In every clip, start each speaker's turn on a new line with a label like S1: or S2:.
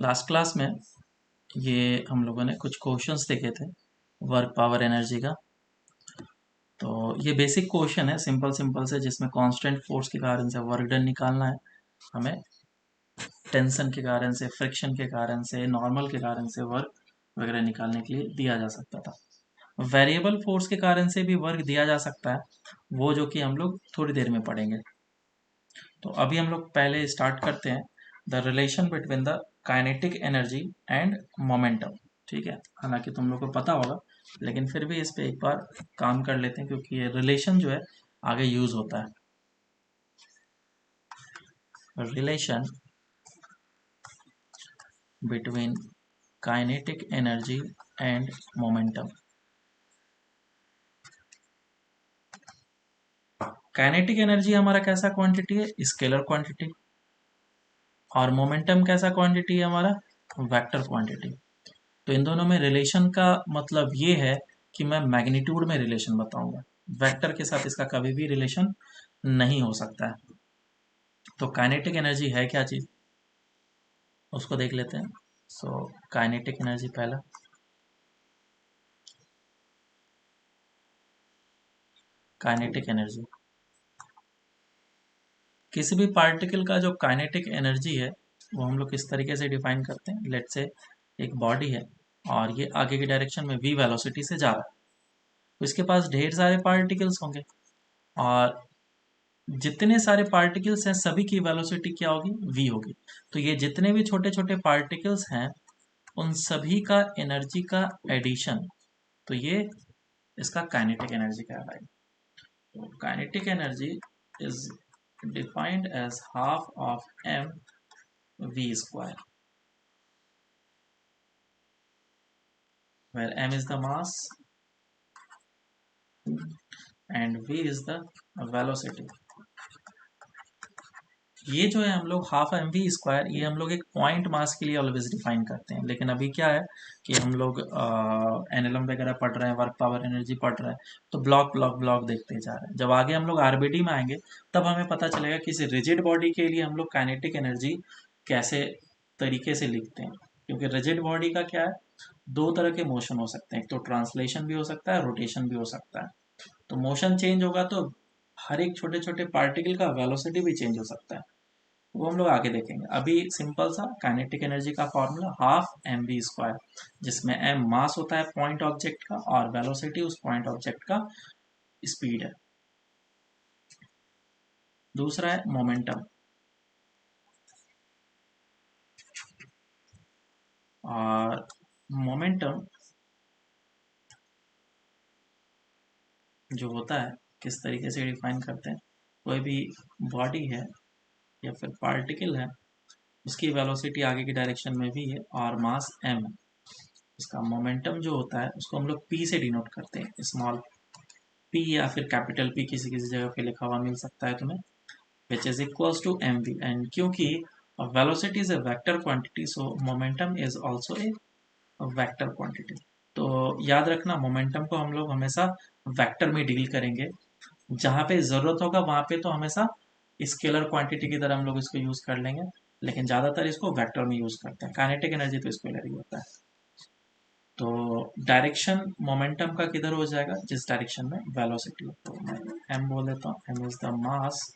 S1: Last class में ये हम लोगों ने कुछ क्वेश्चंस देखे थे वर्क पावर एनर्जी का। तो ये बेसिक क्वेश्चन है, सिंपल सिंपल से, जिसमें कांस्टेंट फोर्स के कारण से वर्क डन निकालना है हमें। टेंशन के कारण से, फ्रिक्शन के कारण से, नॉर्मल के कारण से वर्क वगैरह निकालने के लिए दिया जा सकता था। वेरिएबल फोर्स के कारण से भी वर्क दिया जा सकता है, वो जो कि हम लोग थोड़ी देर में पढ़ेंगे। तो अभी हम लोग पहले स्टार्ट करते हैं the relation between the kinetic energy and momentum. ठीक है, हालांकि तुम लोग को पता होगा, लेकिन फिर भी इस पे एक बार काम कर लेते हैं क्योंकि ये रिलेशन जो है आगे यूज होता है। Relation between kinetic energy and momentum. Kinetic energy हमारा कैसा क्वांटिटी है? Scalar quantity. और मोमेंटम कैसा क्वांटिटी है हमारा? Vector quantity. तो इन दोनों में रिलेशन का मतलब ये है कि मैं मैग्नीट्यूड में रिलेशन बताऊंगा, वेक्टर के साथ इसका कभी भी रिलेशन नहीं हो सकता है। तो काइनेटिक एनर्जी है क्या चीज, उसको देख लेते हैं। सो काइनेटिक एनर्जी पहला, काइनेटिक एनर्जी किसी भी पार्टिकल का जो काइनेटिक एनर्जी है वो हम लोग किस तरीके से डिफाइन करते हैं। लेट्स से एक बॉडी है और ये आगे की डायरेक्शन में v वेलोसिटी से जा रहा है, तो इसके पास ढेर सारे पार्टिकल्स होंगे, और जितने सारे पार्टिकल्स हैं सभी की वेलोसिटी क्या होगी? v होगी। तो ये जितने भी छोटे छोटे पार्टिकल्स हैं उन सभी का एनर्जी का एडिशन, तो ये इसका काइनेटिक एनर्जी कहलाएगा। तो kinetic energy is defined as half of m v square, where m is the mass and v is the velocity। ये जो है हम लोग हाफ एम वी स्क्वायर, ये हम लोग एक पॉइंट मास के लिए ऑलवेज डिफाइन करते हैं, लेकिन अभी क्या है कि हम लोग एनएलएम वगैरह पढ़ रहे हैं, वर्क पावर एनर्जी पढ़ रहे हैं, तो ब्लॉक ब्लॉक ब्लॉक देखते जा रहे हैं। जब आगे हम लोग आरबीडी में आएंगे तब हमें पता चलेगा कि इस रिजिड बॉडी के लिए हम लोग काइनेटिक एनर्जी कैसे तरीके से लिखते हैं। क्योंकि रिजिड बॉडी का क्या है, दो तरह के मोशन हो सकते हैं, एक तो ट्रांसलेशन भी हो सकता है, रोटेशन भी हो सकता है। तो मोशन चेंज होगा तो हर एक छोटे छोटे पार्टिकल का वेलोसिटी भी चेंज हो सकता है, वो हम लोग आगे देखेंगे। अभी सिंपल सा काइनेटिक एनर्जी का formula half m v square, जिसमें एम मास होता है पॉइंट ऑब्जेक्ट का और वेलोसिटी उस पॉइंट ऑब्जेक्ट का स्पीड है। दूसरा है मोमेंटम, और मोमेंटम जो होता है किस तरीके से डिफाइन करते हैं, कोई भी बॉडी है या फिर पार्टिकल है, उसकी वेलोसिटी आगे की डायरेक्शन में भी है और मास एम है। इसका मोमेंटम जो होता है उसको हम लोग पी से डिनोट करते हैं, स्मॉल पी या फिर कैपिटल पी, किसी किसी जगह पे लिखा हुआ मिल सकता है तुम्हें, which is equals to M V. And क्योंकि velocity is a vector quantity, so momentum is also a vector quantity. तो याद रखना, मोमेंटम को हम लोग हमेशा वेक्टर में डील करेंगे, जहाँ पे ज़रूरत होगा वहाँ पे तो हमेशा स्केलर क्वांटिटी की तरह हम लोग इसको यूज़ कर लेंगे, लेकिन ज़्यादातर इसको वेक्टर में यूज़ करते हैं। काइनेटिक एनर्जी तो स्केलर ही होता है। तो डायरेक्शन मोमेंटम का किधर हो जाएगा? जिस डायरेक्शन में वेलोसिटी हो। तो मैं एम बोल देता हूँ, M is the mass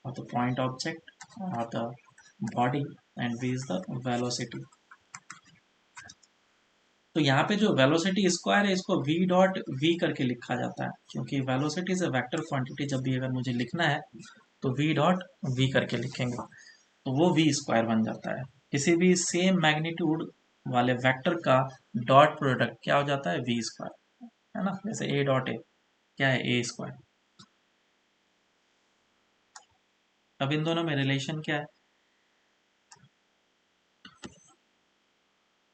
S1: of the point object और the body, and V is the velocity. तो यहाँ पे जो वेलोसिटी स्क्वायर है इसको v डॉट v करके लिखा जाता है, क्योंकि velocity is a vector quantity. जब भी अगर मुझे लिखना है तो v डॉट v करके लिखेंगे, तो वो v स्क्वायर बन जाता है। किसी भी सेम मैग्नीट्यूड वाले वेक्टर का डॉट प्रोडक्ट क्या हो जाता है? v स्क्वायर, है ना। जैसे a डॉट ए क्या है? a square. अब इन दोनों में रिलेशन क्या है?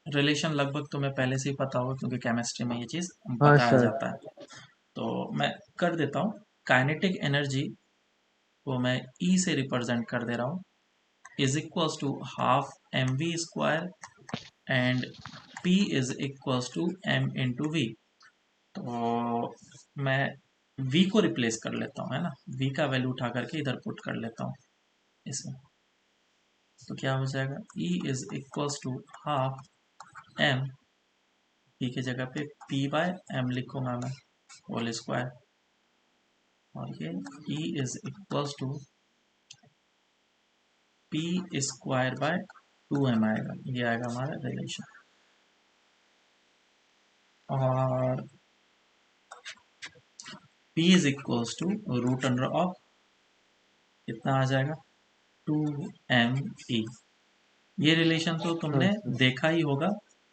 S1: रिलेशन लगभग तुम्हें पहले से ही पता होगा, क्योंकि केमिस्ट्री में ये चीज़
S2: हाँ
S1: बताया
S2: सर।
S1: जाता है। तो मैं कर देता हूँ, काइनेटिक एनर्जी को मैं E से रिप्रेजेंट कर दे रहा हूँ, is equals to half m v square and P is equals to m into v. तो मैं V को रिप्लेस कर लेता हूँ, है ना, V का वैल्यू उठा करके इधर पुट कर लेता हूँ इसमें। तो क्या हो जाएगा, E is equals to half m, p की जगह पे पी बाय एम लिखूंगा मैं होल स्क्वायर, और ये E is equals to p square by 2m आएगा, ये आएगा हमारा रिलेशन। और P is equals to root under of कितना आ जाएगा 2m E। ये रिलेशन तो तुमने
S2: अच्छा।
S1: देखा ही होगा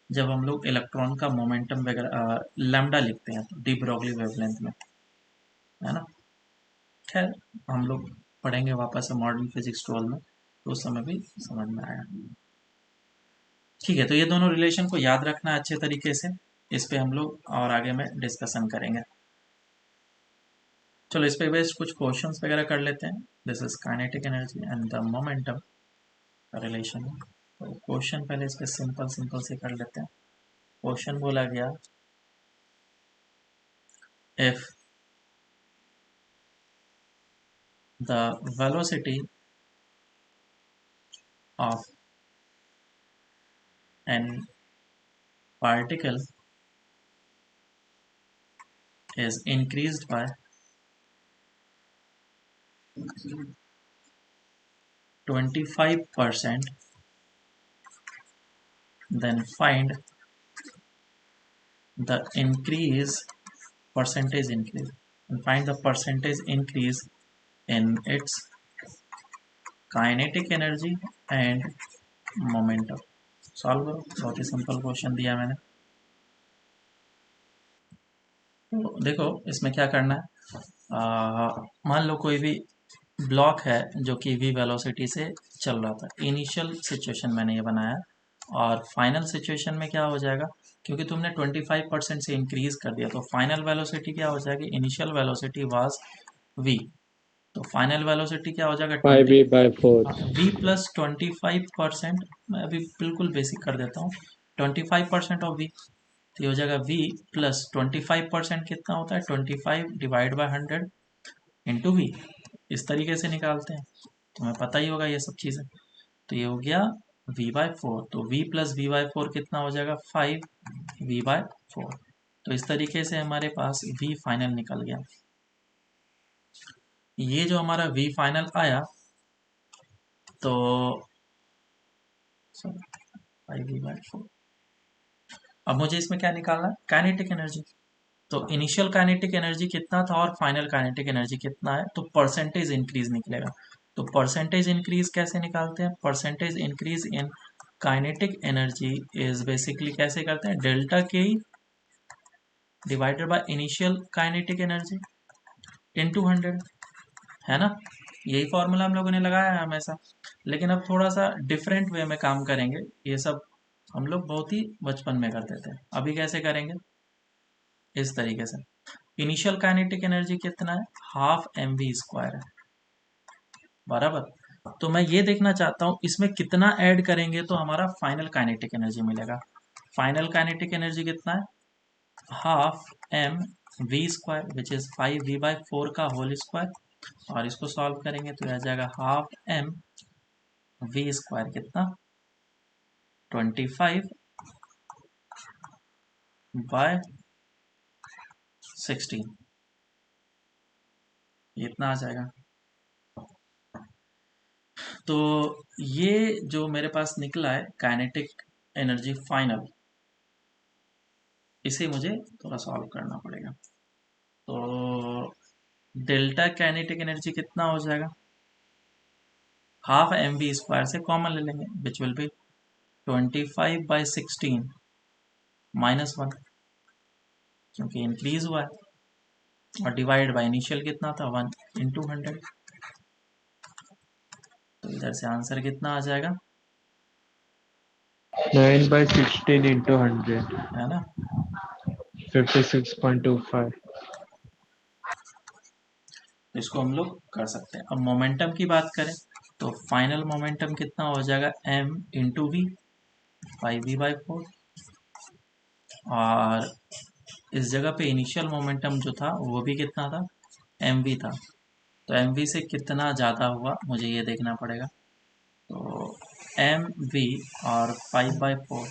S1: जब हम लोग इलेक्ट्रॉन का मोमेंटम वगैरह लैम्डा लिखते हैं तो डी ब्रॉगली वेवलेंथ में, है ना। खैर हम लोग पढ़ेंगे वापस से मॉडर्न फिजिक्स 12 में, तो उस समय भी समझ में आया। ठीक है, तो ये दोनों रिलेशन को याद रखना अच्छे तरीके से, इस पे हम लोग और आगे में डिस्कशन करेंगे। चलो इस पे बेस्ड कुछ क्वेश्चंस वगैरह कर लेते हैं। This is kinetic energy and the momentum का रिलेशन। तो क्वेश्चन पहले इस पे सिंपल सिंपल से कर लेते हैं। क्वेश्चन बोला गया, if the velocity of an particle is increased by 25%, then find the increase percentage increase and find the percentage increase in its kinetic energy and momentum। Solve करो, बहुत ही सिंपल क्वेश्चन दिया मैंने। तो देखो इसमें क्या करना है, मान लो कोई भी ब्लॉक है जो कि v वेलोसिटी से चल रहा था। इनिशियल सिचुएशन मैंने ये बनाया, और फाइनल सिचुएशन में क्या हो जाएगा, क्योंकि तुमने 25% से इंक्रीज कर दिया तो फाइनल वेलोसिटी क्या हो जाएगी, इनिशियल वेलोसिटी वाज v, तो फाइनल वेलोसिटी क्या हो जाएगा 20,
S2: 5v/4।
S1: v plus 25%। मैं अभी बिल्कुल बेसिक कर देता हूँ, 25% ऑफ v, तो ये हो जाएगा v प्लस 25% कितना होता है 25 डिवाइड बाय 100 इंटू वी। इस तरीके से निकालते हैं, तुम्हें पता ही होगा ये सब चीज़ें। तो ये हो गया v/4, तो v प्लस v/4 कितना हो जाएगा 5v/4। तो इस तरीके से हमारे पास v फाइनल निकल गया। ये जो हमारा v फाइनल आया, तो 5v/4। अब मुझे इसमें क्या निकालना है, काइनेटिक एनर्जी। तो इनिशियल काइनेटिक एनर्जी कितना था और फाइनल काइनेटिक एनर्जी कितना है, तो परसेंटेज इंक्रीज निकलेगा। तो परसेंटेज इंक्रीज कैसे निकालते हैं, percentage increase in kinetic energy is basically कैसे करते हैं, डेल्टा के divided by initial kinetic energy into 100, है ना। यही फॉर्मूला हम लोगों ने लगाया है हमेशा, लेकिन अब थोड़ा सा डिफरेंट वे में काम करेंगे। ये सब हम लोग बहुत ही बचपन में करते थे, अभी कैसे करेंगे, इस तरीके से। इनिशियल काइनेटिक एनर्जी कितना है, हाफ एम वी स्क्वायर है, बराबर। तो मैं ये देखना चाहता हूँ इसमें कितना ऐड करेंगे तो हमारा फाइनल काइनेटिक एनर्जी मिलेगा। फाइनल काइनेटिक एनर्जी कितना है, half m v square which is 5v/4 का होल स्क्वायर, और इसको सॉल्व करेंगे तो आ जाएगा हाफ एम वी स्क्वायर कितना 25/16, इतना आ जाएगा। तो ये जो मेरे पास निकला है काइनेटिक एनर्जी फाइनल, इसे मुझे थोड़ा सॉल्व करना पड़ेगा। तो डेल्टा काइनेटिक एनर्जी कितना हो जाएगा, हाफ एम वी स्क्वायर से कॉमन ले लेंगे विच विल बी 25/16 -1, क्योंकि इंक्रीज हुआ है, और डिवाइड बाय इनिशियल कितना था 1 इंटू 100। तो इधर से आंसर कितना आ जाएगा,
S2: 9/16 × 100,
S1: है ना।
S2: 56.25।
S1: तो इसको हम लोग कर सकते हैं। अब मोमेंटम की बात करें तो फाइनल मोमेंटम कितना हो जाएगा m इंटू वी, 5v/4, और इस जगह पे इनिशियल मोमेंटम जो था वो भी कितना था, mv था। तो mv से कितना ज़्यादा हुआ मुझे ये देखना पड़ेगा। तो एम वी और 5/4,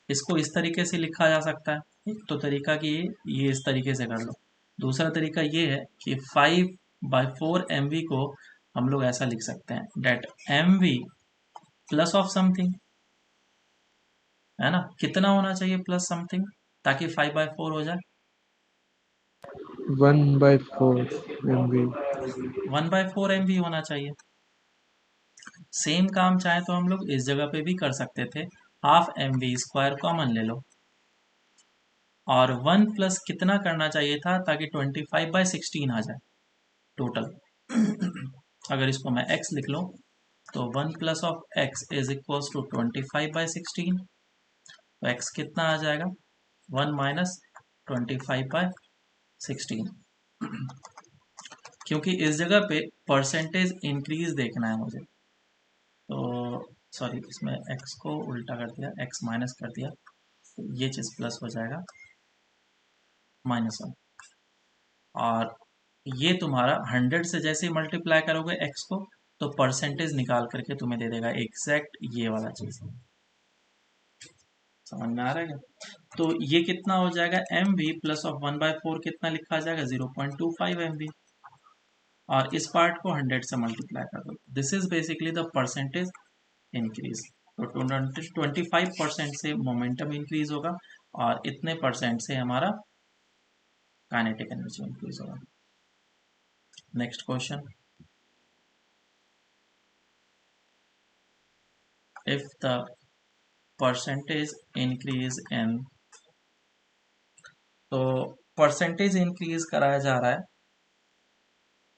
S1: इसको इस तरीके से लिखा जा सकता है। एक तो तरीका कि ये इस तरीके से कर लो, दूसरा तरीका ये है कि 5/4 MV को हम लोग ऐसा लिख सकते हैं that MV plus of something, है ना। कितना होना चाहिए प्लस समथिंग ताकि 5/4 हो जाए?
S2: 1/4 MV।
S1: 1/4 MV होना चाहिए। सेम काम चाहे तो हम लोग इस जगह पे भी कर सकते थे, हाफ MV² कॉमन ले लो, और 1 प्लस कितना करना चाहिए था ताकि 25/16 आ जाए टोटल। अगर इसको मैं x लिख लूँ तो 1 plus of x is equals to 25/16, तो x कितना आ जाएगा? 1 माइनस 25/16। क्योंकि इस जगह पे परसेंटेज इंक्रीज देखना है मुझे, तो सॉरी, इसमें x को उल्टा कर दिया, x माइनस कर दिया, तो ये चीज़ प्लस हो जाएगा -1। और ये तुम्हारा 100 से जैसे ही मल्टीप्लाई करोगे x को, तो परसेंटेज निकाल करके तुम्हें दे देगा एग्जैक्ट ये वाला चीज़। समझ में आ रहा है क्या? तो ये कितना हो जाएगा? MV प्लस ऑफ 1/4 कितना लिखा जाएगा? 0.25 MV, और इस पार्ट को 100 से मल्टीप्लाई कर दो। This is basically the percentage increase. तो 25% से मोमेंटम इंक्रीज होगा, और इतने परसेंट से हमारा काइनेटिक एनर्जी इंक्रीज होगा। Next question, if the percentage increase in, तो परसेंटेज इंक्रीज कराया जा रहा है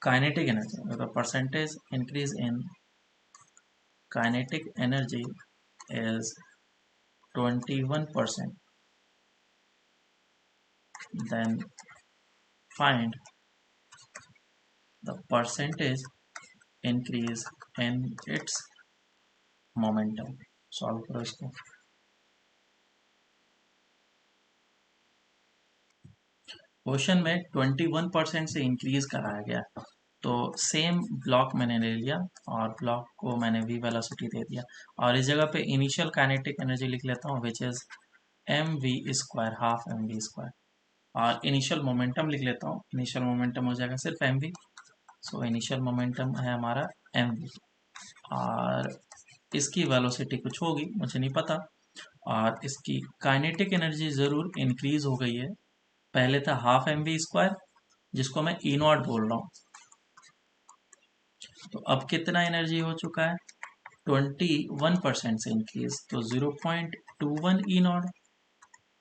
S1: काइनेटिक एनर्जी, मतलब percentage increase in kinetic energy is 21%, then find the percentage increase in its momentum। Solve करो इसको। क्वेश्चन में 21% से इंक्रीज कराया गया, तो सेम ब्लॉक मैंने ले लिया और ब्लॉक को मैंने v वेलोसिटी दे दिया, और इस जगह पे इनिशियल काइनेटिक एनर्जी लिख लेता हूँ which is mv², half mv², और इनिशियल मोमेंटम लिख लेता हूँ। इनिशियल मोमेंटम हो जाएगा सिर्फ mv, सो इनिशियल मोमेंटम है हमारा mv, और इसकी वेलोसिटी कुछ होगी, मुझे नहीं पता, और इसकी काइनेटिक एनर्जी ज़रूर इंक्रीज हो गई है। पहले था हाफ mv², जिसको मैं E0 बोल रहा हूँ, तो अब कितना एनर्जी हो चुका है? 21% से इंक्रीज, तो 0.21 E0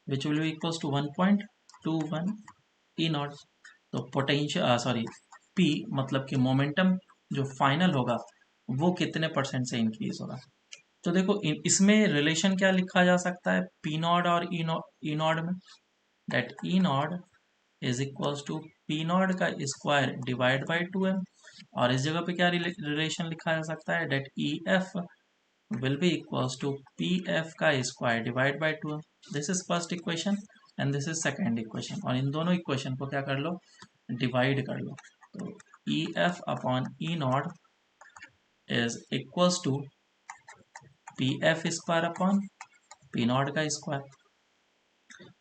S1: which will be equals to 1.21 E0। तो पोटेंशियल सॉरी P मतलब कि मोमेंटम जो फाइनल होगा वो कितने परसेंट से इंक्रीज होगा। तो देखो इसमें रिलेशन क्या लिखा जा सकता है P0 और E0 में, that E0 is equals to P0 का स्क्वायर डिवाइड बाई 2m, और इस जगह पे क्या रिलेशन लिखा जा सकता है, that EF will be equals to PF का square divide by 2m। This is first equation and this is second equation, और इन दोनों इक्वेशन को क्या कर लो, डिवाइड कर लो। तो EF upon E0 is equals to PF square upon P0 का स्क्वायर।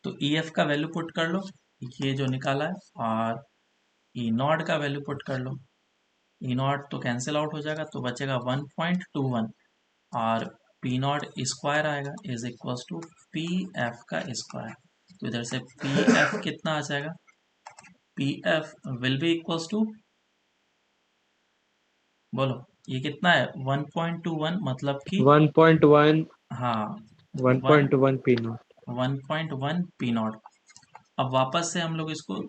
S1: तो EF का वैल्यू पुट कर लो, ये जो निकाला है, और E0 का वैल्यू पुट कर लो। E0 तो कैंसिल आउट हो जाएगा, तो बचेगा 1.21, और P0 स्क्वायर आएगा इज इक्वल्स टू PF का स्क्वायर। तो इधर से PF कितना आ जाएगा? PF will be equals to, बोलो ये कितना है? 1.21, मतलब कि
S2: 1.1
S1: हाँ
S2: 1.1 P0।
S1: 1.1 P0। अब वापस से हम लोग इसको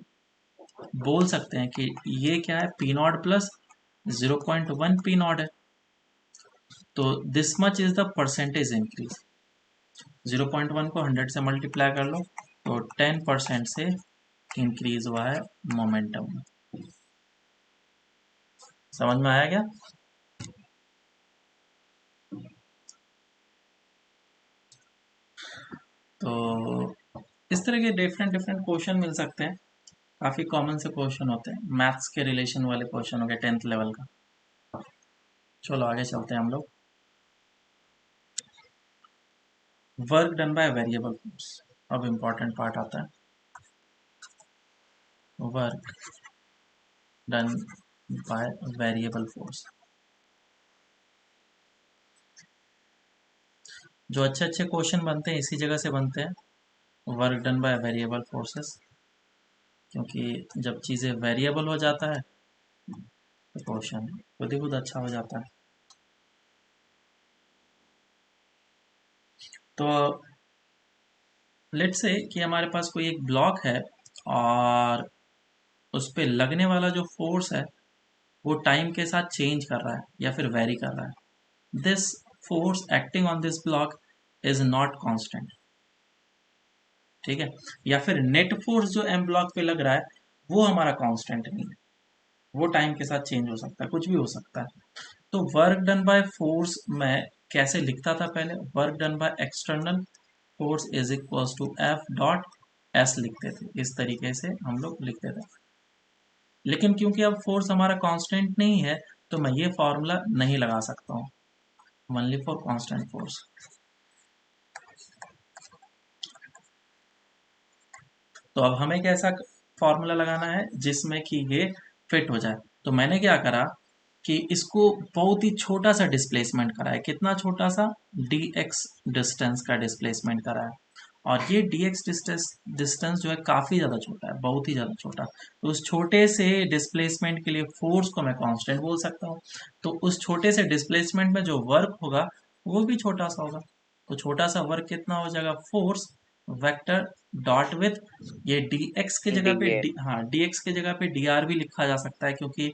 S1: बोल सकते हैं कि ये क्या है, P0 प्लस 0.1 P0 है, तो this much is the percentage increase. 0.1 को 100 से मल्टीप्लाई कर लो, तो 10% से इंक्रीज हुआ है मोमेंटम में। समझ में आया क्या? तो इस तरह के डिफरेंट डिफरेंट क्वेश्चन मिल सकते हैं, काफ़ी कॉमन से क्वेश्चन होते हैं, मैथ्स के रिलेशन वाले क्वेश्चन हो गए 10th लेवल का। चलो आगे चलते हैं हम लोग। Work done by variable force. अब इम्पॉर्टेंट पार्ट आता है, work done by variable force. जो अच्छे अच्छे क्वेश्चन बनते हैं इसी जगह से बनते हैं, work done by variable forces. क्योंकि जब चीज़ें वेरिएबल हो जाता है तो क्वेश्चन खुद ही खुद अच्छा हो जाता है। तो लेट्स से कि हमारे पास कोई एक ब्लॉक है और उस पे लगने वाला जो फोर्स है वो टाइम के साथ चेंज कर रहा है या फिर वेरी कर रहा है। This force acting on this block is not constant, ठीक है। या फिर नेट फोर्स जो एम ब्लॉक पे लग रहा है वो हमारा कांस्टेंट नहीं है, वो टाइम के साथ चेंज हो सकता है, कुछ भी हो सकता है। तो वर्क डन बाय फोर्स मैं कैसे लिखता था पहले, work done by external force is equals to f dot s लिखते थे, इस तरीके से हम लोग लिखते थे। लेकिन क्योंकि अब फोर्स हमारा कांस्टेंट नहीं है तो मैं ये फॉर्मूला नहीं लगा सकता हूँ, ओनली फॉर कांस्टेंट फोर्स। तो अब हमें कैसा फॉर्मूला लगाना है जिसमें कि ये फिट हो जाए। तो मैंने क्या करा कि इसको बहुत ही छोटा सा डिस्प्लेसमेंट करा है। कितना छोटा सा, dx डिस्टेंस का डिस्प्लेसमेंट करा है। और ये dx डिस्टेंस जो है काफ़ी ज़्यादा छोटा है, बहुत ही ज़्यादा छोटा। तो उस छोटे से डिस्प्लेसमेंट के लिए फोर्स को मैं कांस्टेंट बोल सकता हूँ। तो उस छोटे से डिस्प्लेसमेंट में जो वर्क होगा वो भी छोटा सा होगा। तो छोटा सा वर्क कितना हो जाएगा, फोर्स वेक्टर डॉट विथ ये dx के जगह पे
S3: डीए।
S1: हाँ dx के जगह पे dr भी लिखा जा सकता है, क्योंकि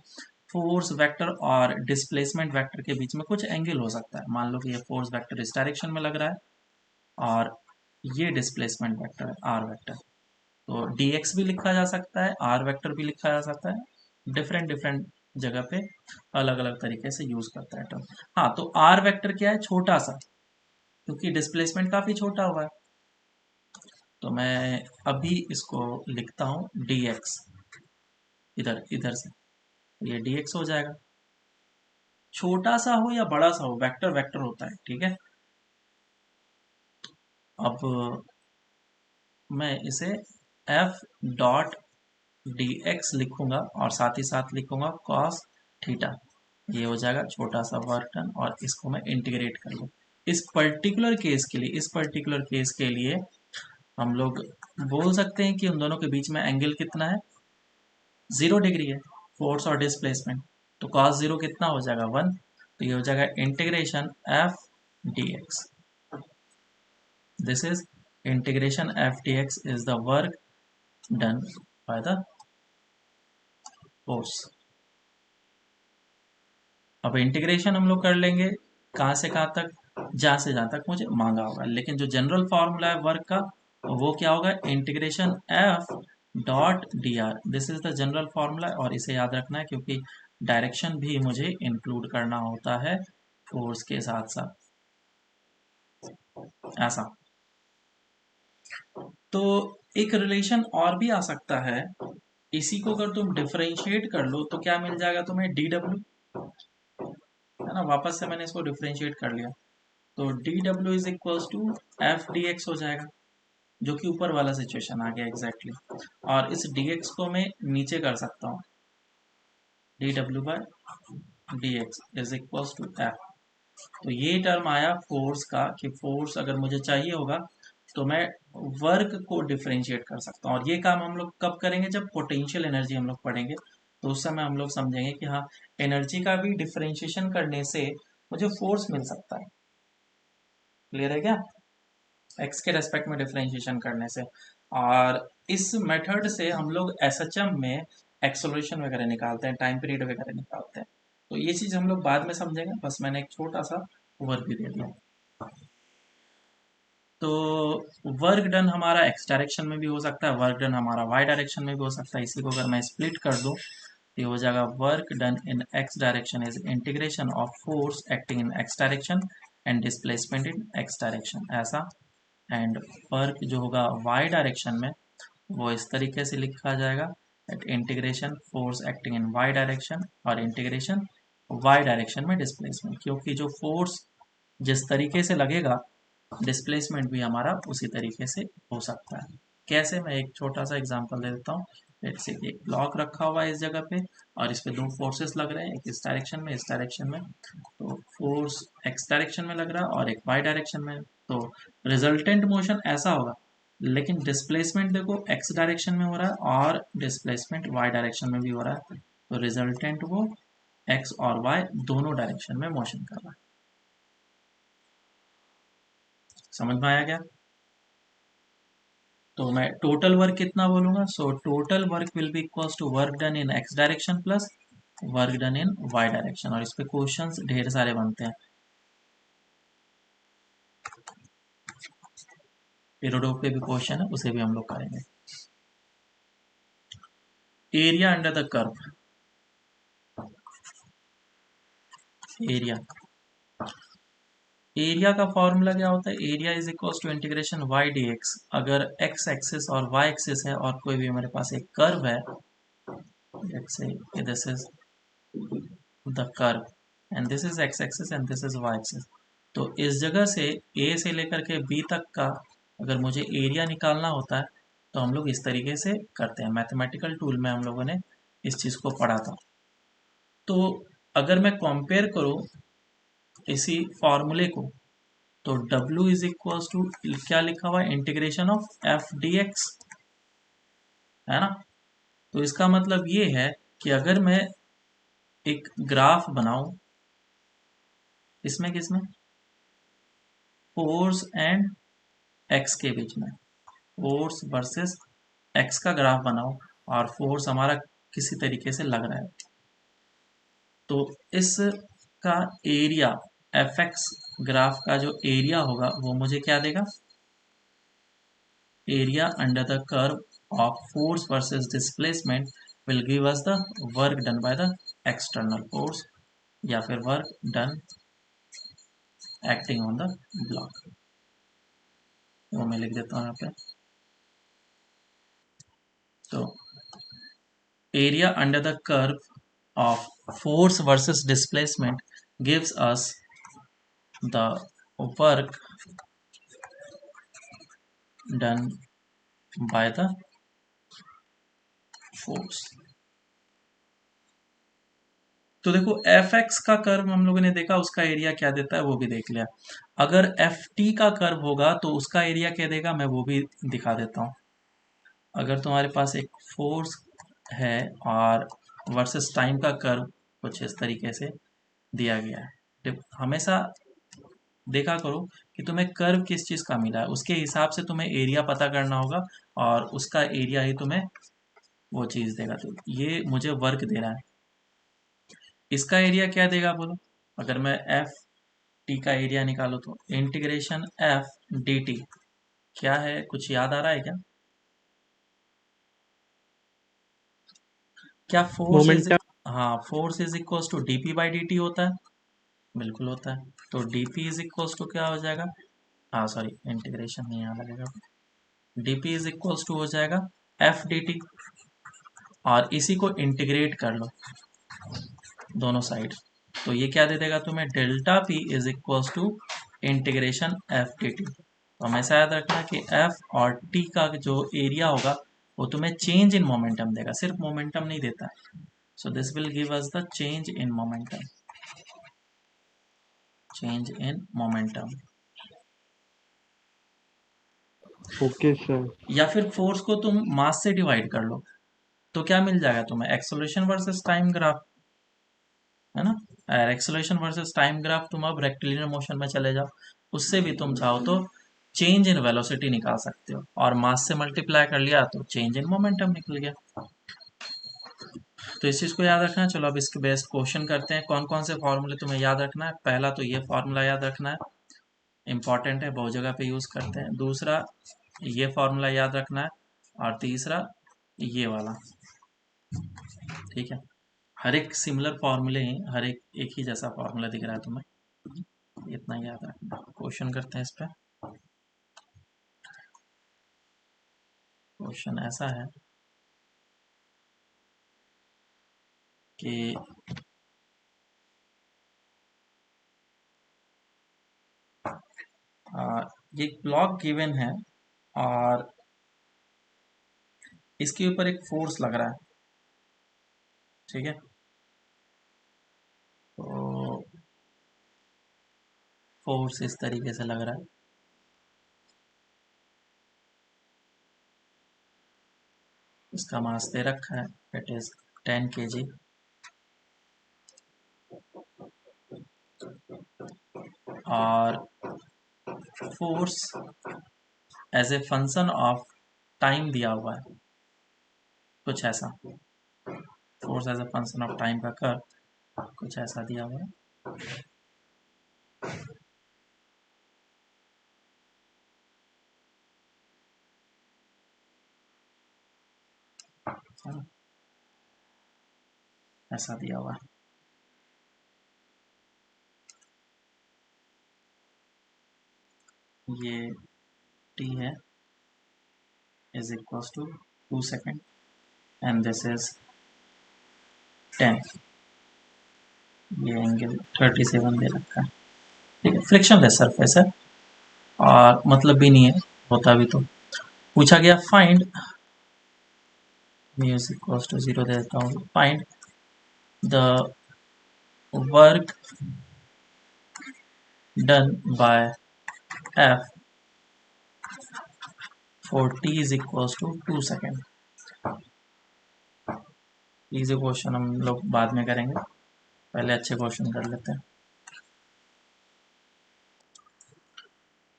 S1: फोर्स वेक्टर और डिस्प्लेसमेंट वेक्टर के बीच में कुछ एंगल हो सकता है। मान लो कि ये फोर्स वेक्टर इस डायरेक्शन में लग रहा है और ये डिस्प्लेसमेंट वेक्टर है आर वेक्टर, तो dx भी लिखा जा सकता है, आर वेक्टर भी लिखा जा सकता है। डिफरेंट डिफरेंट जगह पे अलग अलग तरीके से यूज करता है टर्म। हाँ, तो आर वेक्टर क्या है, छोटा सा, क्योंकि डिस्प्लेसमेंट काफी छोटा हुआ है। तो मैं अभी इसको लिखता हूँ dx, इधर इधर से, तो ये dx हो जाएगा। छोटा सा हो या बड़ा सा हो, वेक्टर वेक्टर होता है, ठीक है। अब मैं इसे f डॉट dx लिखूंगा और साथ ही साथ लिखूंगा cos थीटा। ये हो जाएगा छोटा सा वर्क डन, और इसको मैं इंटीग्रेट कर लूँ। इस पर्टिकुलर केस के लिए, इस पर्टिकुलर केस के लिए हम लोग बोल सकते हैं कि उन दोनों के बीच में एंगल कितना है, 0 डिग्री है, फोर्स और डिस्प्लेसमेंट। तो cos 0 कितना हो जाएगा, 1। तो ये हो जाएगा integration f dx। This is integration f dx is the work done by the force. अब इंटीग्रेशन हम लोग कर लेंगे कहाँ से कहाँ तक, जहाँ से जहाँ तक मुझे मांगा होगा। लेकिन जो जनरल फॉर्मूला है वर्क का वो क्या होगा, integration F dot D R. This is the general formula, और इसे याद रखना है क्योंकि डायरेक्शन भी मुझे इंक्लूड करना होता है फोर्स के साथ साथ, ऐसा। तो एक रिलेशन और भी आ सकता है, इसी को अगर तुम डिफरेंशिएट कर लो तो क्या मिल जाएगा तुम्हें, डी डब्ल्यू, है ना। वापस से मैंने इसको डिफरेंशिएट कर लिया, तो डी डब्ल्यू is equals to f d x हो जाएगा, जो कि ऊपर वाला सिचुएशन आ गया एग्जैक्टली exactly। और इस डी एक्स को मैं नीचे कर सकता हूँ, डी डब्ल्यू by d x is equals to f. तो ये टर्म आया फोर्स का, कि फोर्स अगर मुझे चाहिए होगा तो मैं वर्क को डिफरेंशिएट कर सकता हूँ। और ये काम हम लोग कब करेंगे, जब पोटेंशियल एनर्जी हम लोग पढ़ेंगे, तो उस समय हम लोग समझेंगे कि हाँ, एनर्जी का भी डिफरेंशिएशन करने से मुझे फोर्स मिल सकता है। क्लियर है क्या, एक्स के रेस्पेक्ट में डिफरेंशिएशन करने से। और इस मेथड से हम लोग एसएचएम में एक्सेलरेशन वगैरह निकालते हैं, टाइम पीरियड वगैरह निकालते हैं। तो ये चीज़ हम लोग बाद में समझेंगे, बस मैंने एक छोटा सा ओवरव्यू दे दिया। तो वर्क डन हमारा एक्स डायरेक्शन में भी हो सकता है, वर्क डन हमारा वाई डायरेक्शन में भी हो सकता है। इसी को अगर मैं स्प्लिट कर दूं तो ये हो जाएगा work done in x direction is integration of force acting in x direction and displacement in x direction, ऐसा। एंड वर्क जो होगा वाई डायरेक्शन में वो इस तरीके से लिखा जाएगा, at integration force acting in Y direction और इंटीग्रेशन वाई डायरेक्शन में डिस्प्लेसमेंट। क्योंकि जो फोर्स जिस तरीके से लगेगा डिस्प्लेसमेंट भी हमारा उसी तरीके से हो सकता है। कैसे, मैं एक छोटा सा एग्जांपल दे देता हूँ। जैसे कि एक ब्लॉक रखा हुआ है इस जगह पे और इस पे दो फोर्सेस लग रहे हैं, एक इस डायरेक्शन में, इस डायरेक्शन में। तो फोर्स एक्स डायरेक्शन में लग रहा है और एक वाई डायरेक्शन में। तो रिजल्टेंट मोशन ऐसा होगा, लेकिन डिस्प्लेसमेंट देखो एक्स डायरेक्शन में हो रहा है और डिस्प्लेसमेंट वाई डायरेक्शन में भी हो रहा है। तो रिजल्टेंट वो एक्स और वाई दोनों डायरेक्शन में मोशन कर रहा है। समझ में आया क्या? तो मैं टोटल वर्क कितना बोलूंगा? So total work will be equals to work done in x direction plus work done in Y direction. और इस पे क्वेश्चंस ढेर सारे बनते हैं, पीरियडो पे भी क्वेश्चन है, उसे भी हम लोग करेंगे। Area under the curve, area, area का फॉर्मूला क्या होता है? Area is equals to integration y d x. अगर एक्स एक्सिस और वाई एक्सिस है और कोई भी हमारे पास एक कर्व है, let's say this is the curve and this is x axis and this is y axis. तो इस जगह से ए से लेकर के बी तक का अगर मुझे एरिया निकालना होता है तो हम लोग इस तरीके से करते हैं। मैथमेटिकल टूल में हम लोगों ने इस चीज़ को पढ़ा था। तो अगर मैं कंपेयर करूं इसी फॉर्मूले को, तो W इज इक्वल्स टू क्या लिखा हुआ है? Integration of F d x, है ना? तो इसका मतलब ये है कि अगर मैं एक ग्राफ बनाऊं, इसमें किसमें? फोर्स एंड एक्स के बीच में, फोर्स वर्सेस एक्स का ग्राफ बनाओ और फोर्स हमारा किसी तरीके से लग रहा है, तो इस का एरिया, एफ एक्स ग्राफ का जो एरिया होगा वो मुझे क्या देगा? Area under the curve of force versus displacement will give us the work done by the external force या फिर work done acting on the block. वो मैं लिख देता हूँ यहाँ पे। तो area under the curve of force versus displacement gives us the work done by the force। तो देखो एफ एक्स का कर्व हम लोगों ने देखा, उसका एरिया क्या देता है वो भी देख लिया। अगर एफ टी का कर्व होगा तो उसका एरिया क्या देगा, मैं वो भी दिखा देता हूँ। अगर तुम्हारे पास एक फोर्स है और वर्सेस टाइम का कर्व कुछ इस तरीके से दिया गया है, हमेशा देखा करो कि तुम्हें कर्व किस चीज़ का मिला है, उसके हिसाब से तुम्हें एरिया पता करना होगा और उसका एरिया ही तुम्हें वो चीज़ देगा। तो ये मुझे वर्क दे रहा है, इसका एरिया क्या देगा बोलो? अगर मैं एफ टी का एरिया निकालो तो इंटीग्रेशन एफ डी टी क्या है, कुछ याद आ रहा है क्या? क्या फोर्स इज,
S2: मोमेंटम।
S1: हाँ, force is equals to d p by d t होता है? बिल्कुल होता है। तो d p is equals to क्या हो जाएगा? हाँ सॉरी, इंटीग्रेशन नहीं यहाँ लगेगा, d p is equals to हो जाएगा एफ डी टी। और इसी को इंटीग्रेट कर लो दोनों साइड, तो ये क्या दे देगा तुम्हें? Delta p is equals to integration F d t. तो हमेशा याद रखना कि एफ और टी का जो एरिया होगा वो तुम्हें चेंज इन मोमेंटम देगा, सिर्फ मोमेंटम नहीं देता। So this will give us the change in momentum, change in momentum.
S2: Okay sir.
S1: या फिर फोर्स को तुम मास से डिवाइड कर लो तो क्या मिल जाएगा तुम्हें? एक्सेलरेशन वर्सेस टाइम ग्राफ, है ना? एक्सेलरेशन वर्सेस टाइम ग्राफ, तुम अब रेक्टिलिनियर मोशन में चले जाओ, उससे भी तुम चाहो तो चेंज इन वेलोसिटी निकाल सकते हो, और मास से मल्टीप्लाई कर लिया तो चेंज इन मोमेंटम निकल गया। तो इस चीज़ को याद रखना है। चलो अब इसके बेस्ड क्वेश्चन करते हैं। कौन कौन से फॉर्मूले तुम्हें याद रखना है? पहला तो ये फॉर्मूला याद रखना है, इंपॉर्टेंट है, बहुत जगह पे यूज़ करते हैं। दूसरा ये फॉर्मूला याद रखना है, और तीसरा ये वाला, ठीक है? हर एक सिमिलर फॉर्मूले हैं, हर एक ही जैसा फॉर्मूला दिख रहा है तुम्हें, इतना याद रखना। क्वेश्चन करते हैं इस पर। क्वेश्चन ऐसा है कि ये एक ब्लॉक गिवन है और इसके ऊपर एक फोर्स लग रहा है, ठीक है। तो फोर्स इस तरीके से लग रहा है, इसका मास दे रखा है, इट इज 10 kg और force as a function of time दिया हुआ है, कुछ ऐसा। Force as a function of time का कर्व कुछ ऐसा दिया हुआ है। ऐसा दिया हुआ है। ये t है is equals to 2 second and this is 10। ये एंगल 37 दे रखा है, ठीक है। फ्रिक्शन लेस सरफेस है और मतलब भी नहीं है, होता भी तो। पूछा गया find mu is equals to 0 दे देता हूँ, find the work done bye f for t is equals to 2 second. Easy question हम लोग बाद में करेंगे, पहले अच्छे क्वेश्चन कर लेते हैं।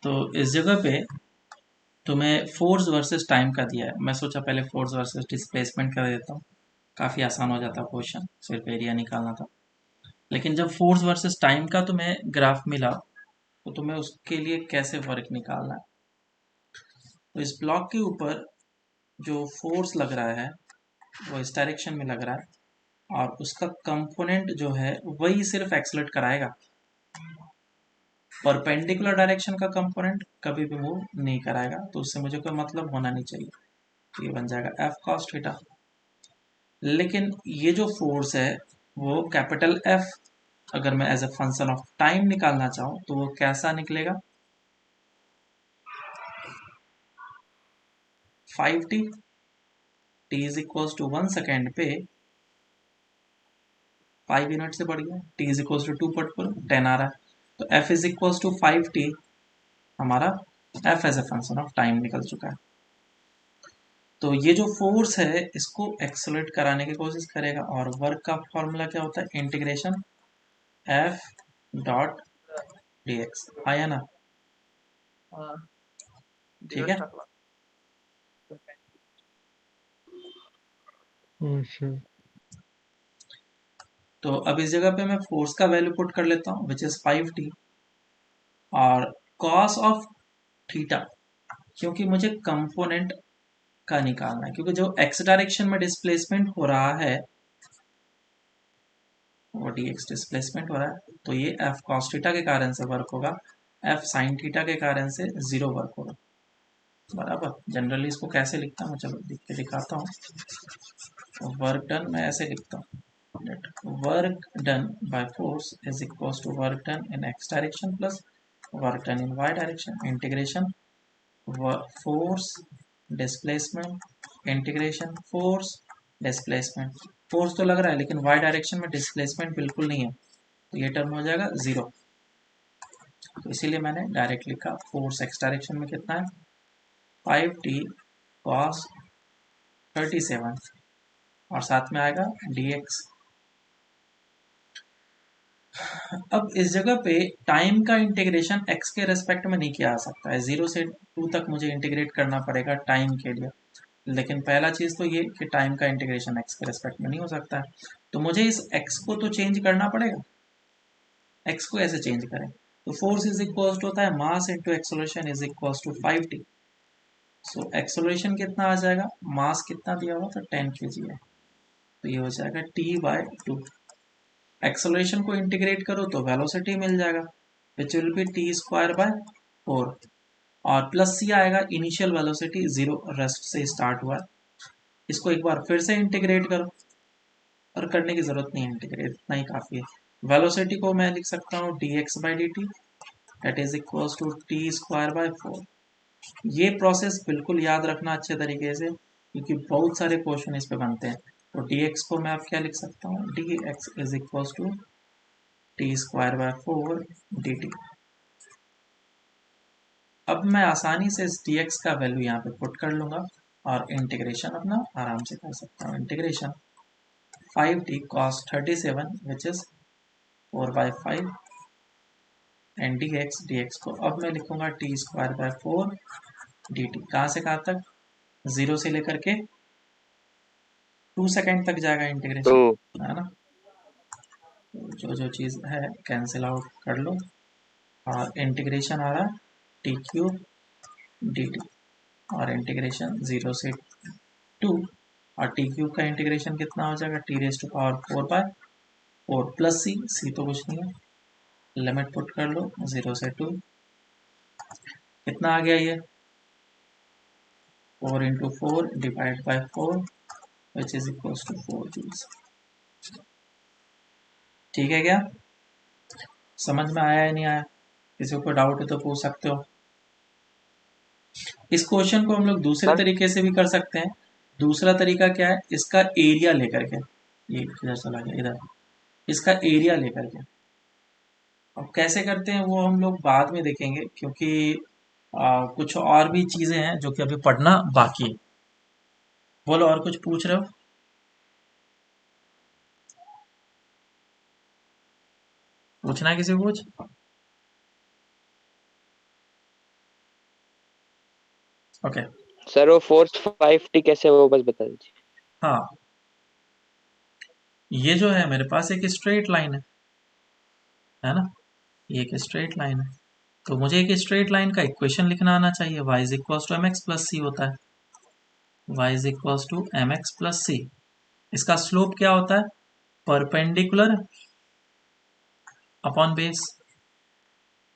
S1: तो इस जगह पे तुम्हें फोर्स वर्सेस टाइम का दिया है, मैं सोचा पहले फोर्स वर्सेस डिस्प्लेसमेंट कर देता हूँ, काफ़ी आसान हो जाता क्वेश्चन, सिर्फ एरिया निकालना था। लेकिन जब फोर्स वर्सेस टाइम का तुम्हें ग्राफ मिला तो तुम्हें उसके लिए कैसे वर्क निकालना है। तो इस ब्लॉक के ऊपर जो फोर्स लग रहा है वो इस डायरेक्शन में लग रहा है और उसका कंपोनेंट जो है वही सिर्फ एक्सलेट कराएगा, परपेंडिकुलर डायरेक्शन का कंपोनेंट कभी भी मूव नहीं कराएगा, तो उससे मुझे कोई मतलब होना नहीं चाहिए। तो ये बन जाएगा एफ कॉस थीटा। लेकिन ये जो फोर्स है वो कैपिटल एफ, अगर मैं as a function of time निकालना चाहूँ तो वो कैसा निकलेगा, 5t, t is equal to 1 second पे 5 यूनिट से बढ़ गया, t इज इक्वल टू 2 पर 10 आ रहा है, तो f is equal to 5t, हमारा f as a function of time निकल चुका है। तो ये जो फोर्स है इसको एक्सेलरेट कराने की कोशिश करेगा और वर्क का फॉर्मूला क्या होता है, इंटीग्रेशन f डॉट dx, आया ना,
S3: हाँ
S1: ठीक
S3: dx
S1: है।
S3: टाकला
S2: अच्छा।
S1: तो अब इस जगह पे मैं फोर्स का वैल्यू पुट कर लेता हूँ विच इज 5t और कॉस ऑफ थीटा, क्योंकि मुझे कंपोनेंट का निकालना है, क्योंकि जो x डायरेक्शन में डिस्प्लेसमेंट हो रहा है वो dx डिस्प्लेसमेंट हो रहा है, तो ये f cos थीटा के कारण से वर्क होगा, f sin थीटा के कारण से जीरो वर्क होगा, बराबर। जनरली इसको कैसे लिखता हूँ, चलो लिख के दिखाता हूँ। वर्क डन मैं ऐसे लिखता हूँ, work done by force is equal to work done in x direction plus work done in y direction, integration force displacement integration force displacement. Force तो लग रहा है लेकिन y डायरेक्शन में डिस्प्लेसमेंट बिल्कुल नहीं है, तो ये टर्म हो जाएगा जीरो। तो इसीलिए मैंने डायरेक्ट लिखा फोर्स x डायरेक्शन में कितना है 5t cos 37 और साथ में आएगा dx। अब इस जगह पे टाइम का इंटीग्रेशन x के रेस्पेक्ट में नहीं किया जा सकता है, 0 से 2 तक मुझे इंटीग्रेट करना पड़ेगा टाइम के लिए। लेकिन पहला चीज़ तो ये कि टाइम का इंटीग्रेशन x के रेस्पेक्ट में नहीं हो सकता है, तो मुझे इस x को तो चेंज करना पड़ेगा। x को ऐसे चेंज करें तो फोर्स इज इक्वल टू होता है mass into acceleration is equal to 5t। So acceleration कितना आ जाएगा, मास कितना दिया हुआ था 10 kg है, तो ये हो जाएगा t/2। एक्सेलरेशन को इंटीग्रेट करो तो वेलोसिटी मिल जाएगा विच विल बी t² बाय 4 और प्लस सी आएगा, इनिशियल वेलोसिटी जीरो रेस्ट से स्टार्ट हुआ है। इसको एक बार फिर से इंटीग्रेट करो, और करने की जरूरत नहीं है, इंटीग्रेट इतना ही काफी है। वेलोसिटी को मैं लिख सकता हूँ dx/dt that is equals to t square by 4। ये प्रोसेस बिल्कुल याद रखना अच्छे तरीके से, क्योंकि बहुत सारे क्वेश्चन इस पे बनते हैं। तो dx को मैं अब क्या लिख सकता हूँ, dx is equals to t square by 4 dt। अब मैं आसानी से इस dx का वैल्यू यहाँ पे पुट कर लूंगा और इंटीग्रेशन अपना आराम से कर सकता हूँ। Integration 5t cos 37 which is 4/5 and dx को अब मैं लिखूंगा टी स्क्वायर बाय 4 dt। कहाँ से कहाँ तक, 0 से लेकर के 2 सेकेंड तक जाएगा इंटीग्रेशन,
S2: तो
S1: है ना। तो जो चीज़ है कैंसिल आउट कर लो और इंटीग्रेशन आ रहा है टी क्यूब dt और इंटीग्रेशन 0 से 2 और टी क्यूब का इंटीग्रेशन कितना हो जाएगा, T raise to power 4/4 plus C तो कुछ नहीं है, लिमिट पुट कर लो 0 से 2, कितना आ गया ये 4 into 4 divide by 4 which is equals to 4 joules. ठीक है क्या, समझ में आया या नहीं आया, किसी को डाउट है तो पूछ सकते हो। इस क्वेश्चन को हम लोग दूसरे
S2: सर
S1: तरीके से भी कर सकते हैं। दूसरा तरीका क्या है, इसका एरिया लेकर के, ये इधर चला गया, इधर इसका एरिया लेकर के। अब कैसे करते हैं वो हम लोग बाद में देखेंगे, क्योंकि कुछ और भी चीजें हैं जो कि अभी पढ़ना बाकी है। बोलो, और कुछ पूछ रहे हो। पूछना है किसी को कुछ। ओके।
S4: सर वो फोर्स 5t कैसे वो बस बता दीजिए।
S1: हाँ, ये जो है मेरे पास एक स्ट्रेट लाइन है ना, ये एक स्ट्रेट लाइन है। तो मुझे एक स्ट्रेट लाइन का इक्वेशन लिखना आना चाहिए, y is equals to M X plus C होता है, y is equals to M X plus C. इसका स्लोप क्या होता है, परपेंडिकुलर अपॉन बेस,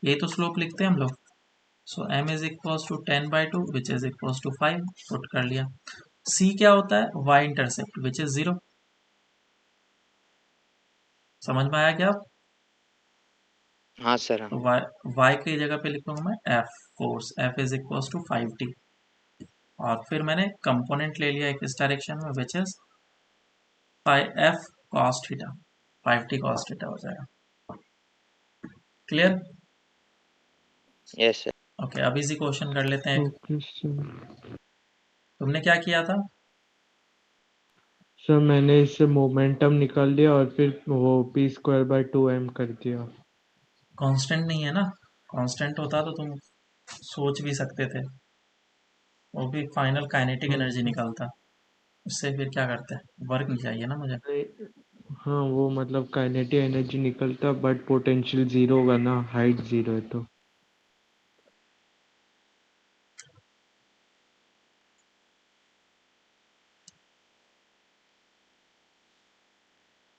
S1: ये तो स्लोप लिखते हैं हम लोग। So m is equals to 10/2 which is equals to 5, put कर लिया। c क्या होता है, y इंटरसेप्ट विच इज 0। समझ में आया क्या आप।
S4: हाँ सर हाँ।
S1: तो y की जगह पे लिखूंगा मैं f force, f is equals to 5t और फिर मैंने कंपोनेंट ले लिया एक इस डायरेक्शन में which is 5f cos theta, 5t cos theta हो जाएगा। क्लियर।
S4: Yes sir.
S1: ओके, अब इसी क्वेश्चन कर लेते हैं।
S2: Okay sir.
S1: तुमने क्या किया था,
S2: सर मैंने इससे मोमेंटम निकाल दिया और फिर वो p²/2m कर दिया।
S1: कांस्टेंट नहीं है ना, कांस्टेंट होता तो तुम सोच भी सकते थे, वो भी फाइनल काइनेटिक
S2: हाँ
S1: एनर्जी
S2: सर।
S1: निकलता। उससे फिर क्या करते हैं, वर्क नहीं चाहिए ना मुझे।
S2: नहीं, हाँ वो मतलब काइनेटिक एनर्जी निकलता बट पोटेंशियल 0 होगा ना, हाइट 0 है तो।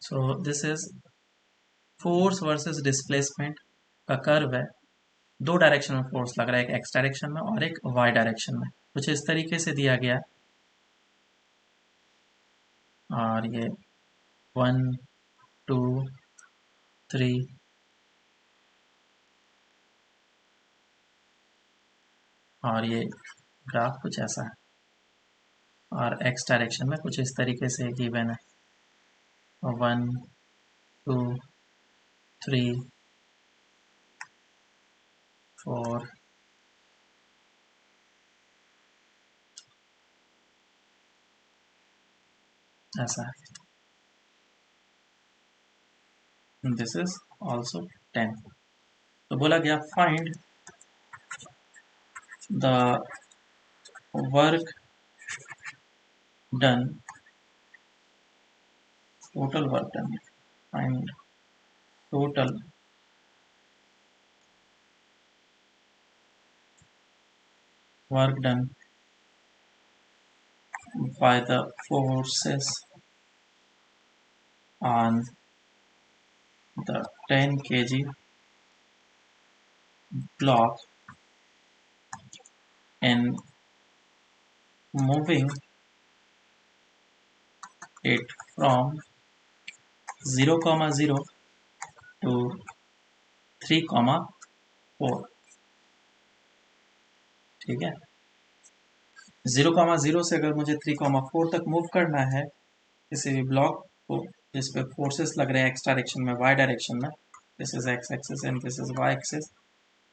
S1: So this is force versus displacement का कर्व है। दो डायरेक्शन में फोर्स लग रहा है, एक एक्स डायरेक्शन में और एक वाई डायरेक्शन में, कुछ इस तरीके से दिया गया है। और ये 1 2 3 और ये ग्राफ कुछ ऐसा है, और एक्स डायरेक्शन में कुछ इस तरीके से गिवन है, 1 2 3 4 ऐसा है। This is also 10। तो बोला गया find the work done, total work done, find total work done by the forces on the 10 kg block in moving it from 0, 0 to 3, 4, ठीक है। 0,0 से अगर मुझे 3,4 तक मूव करना है किसी भी ब्लॉक को जिस पे फोर्सेस लग रहे हैं एक्स डायरेक्शन में, वाई डायरेक्शन में, this is x axis and this is y axis,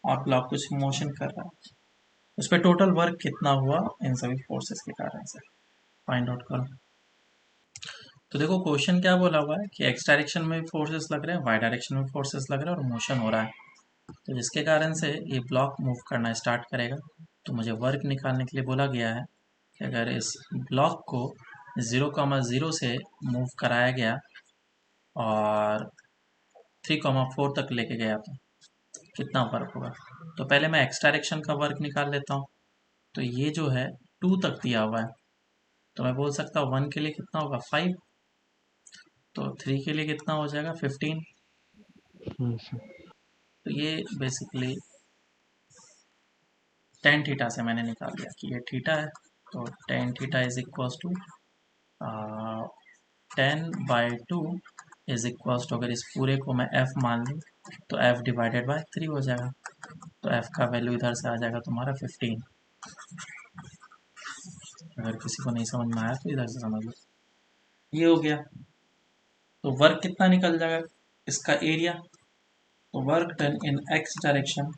S1: और ब्लॉक कुछ मोशन कर रहा है, उस पर टोटल वर्क कितना हुआ इन सभी फोर्सेस के कारण से फाइंड आउट करो। तो देखो क्वेश्चन क्या बोला हुआ है कि एक्स डायरेक्शन में फोर्सेस लग रहे हैं, वाई डायरेक्शन में फोर्सेस लग रहे हैं और मोशन हो रहा है, तो जिसके कारण से ये ब्लॉक मूव करना स्टार्ट करेगा। तो मुझे वर्क निकालने के लिए बोला गया है कि अगर इस ब्लॉक को 0,0 से मूव कराया गया और 3,4 तक लेके गया तो कितना वर्क होगा। तो पहले मैं एक्स डायरेक्शन का वर्क निकाल लेता हूँ। तो ये जो है 2 तक दिया हुआ है, तो मैं बोल सकता हूँ 1 के लिए कितना होगा 5, तो 3 के लिए कितना हो जाएगा 15।
S2: हाँ सर।
S1: तो ये बेसिकली टेन थीटा से मैंने निकाल दिया कि ये थीटा है, तो tan theta is equals to 10/2 is equals to, अगर इस पूरे को मैं f मान लूँ तो f डिवाइडेड बाय 3 हो जाएगा। तो f का वैल्यू इधर से आ जाएगा तुम्हारा 15। अगर किसी को नहीं समझ में आया तो इधर से समझ लो। ये हो गया। तो वर्क कितना निकल जाएगा इसका एरिया, तो work done in x direction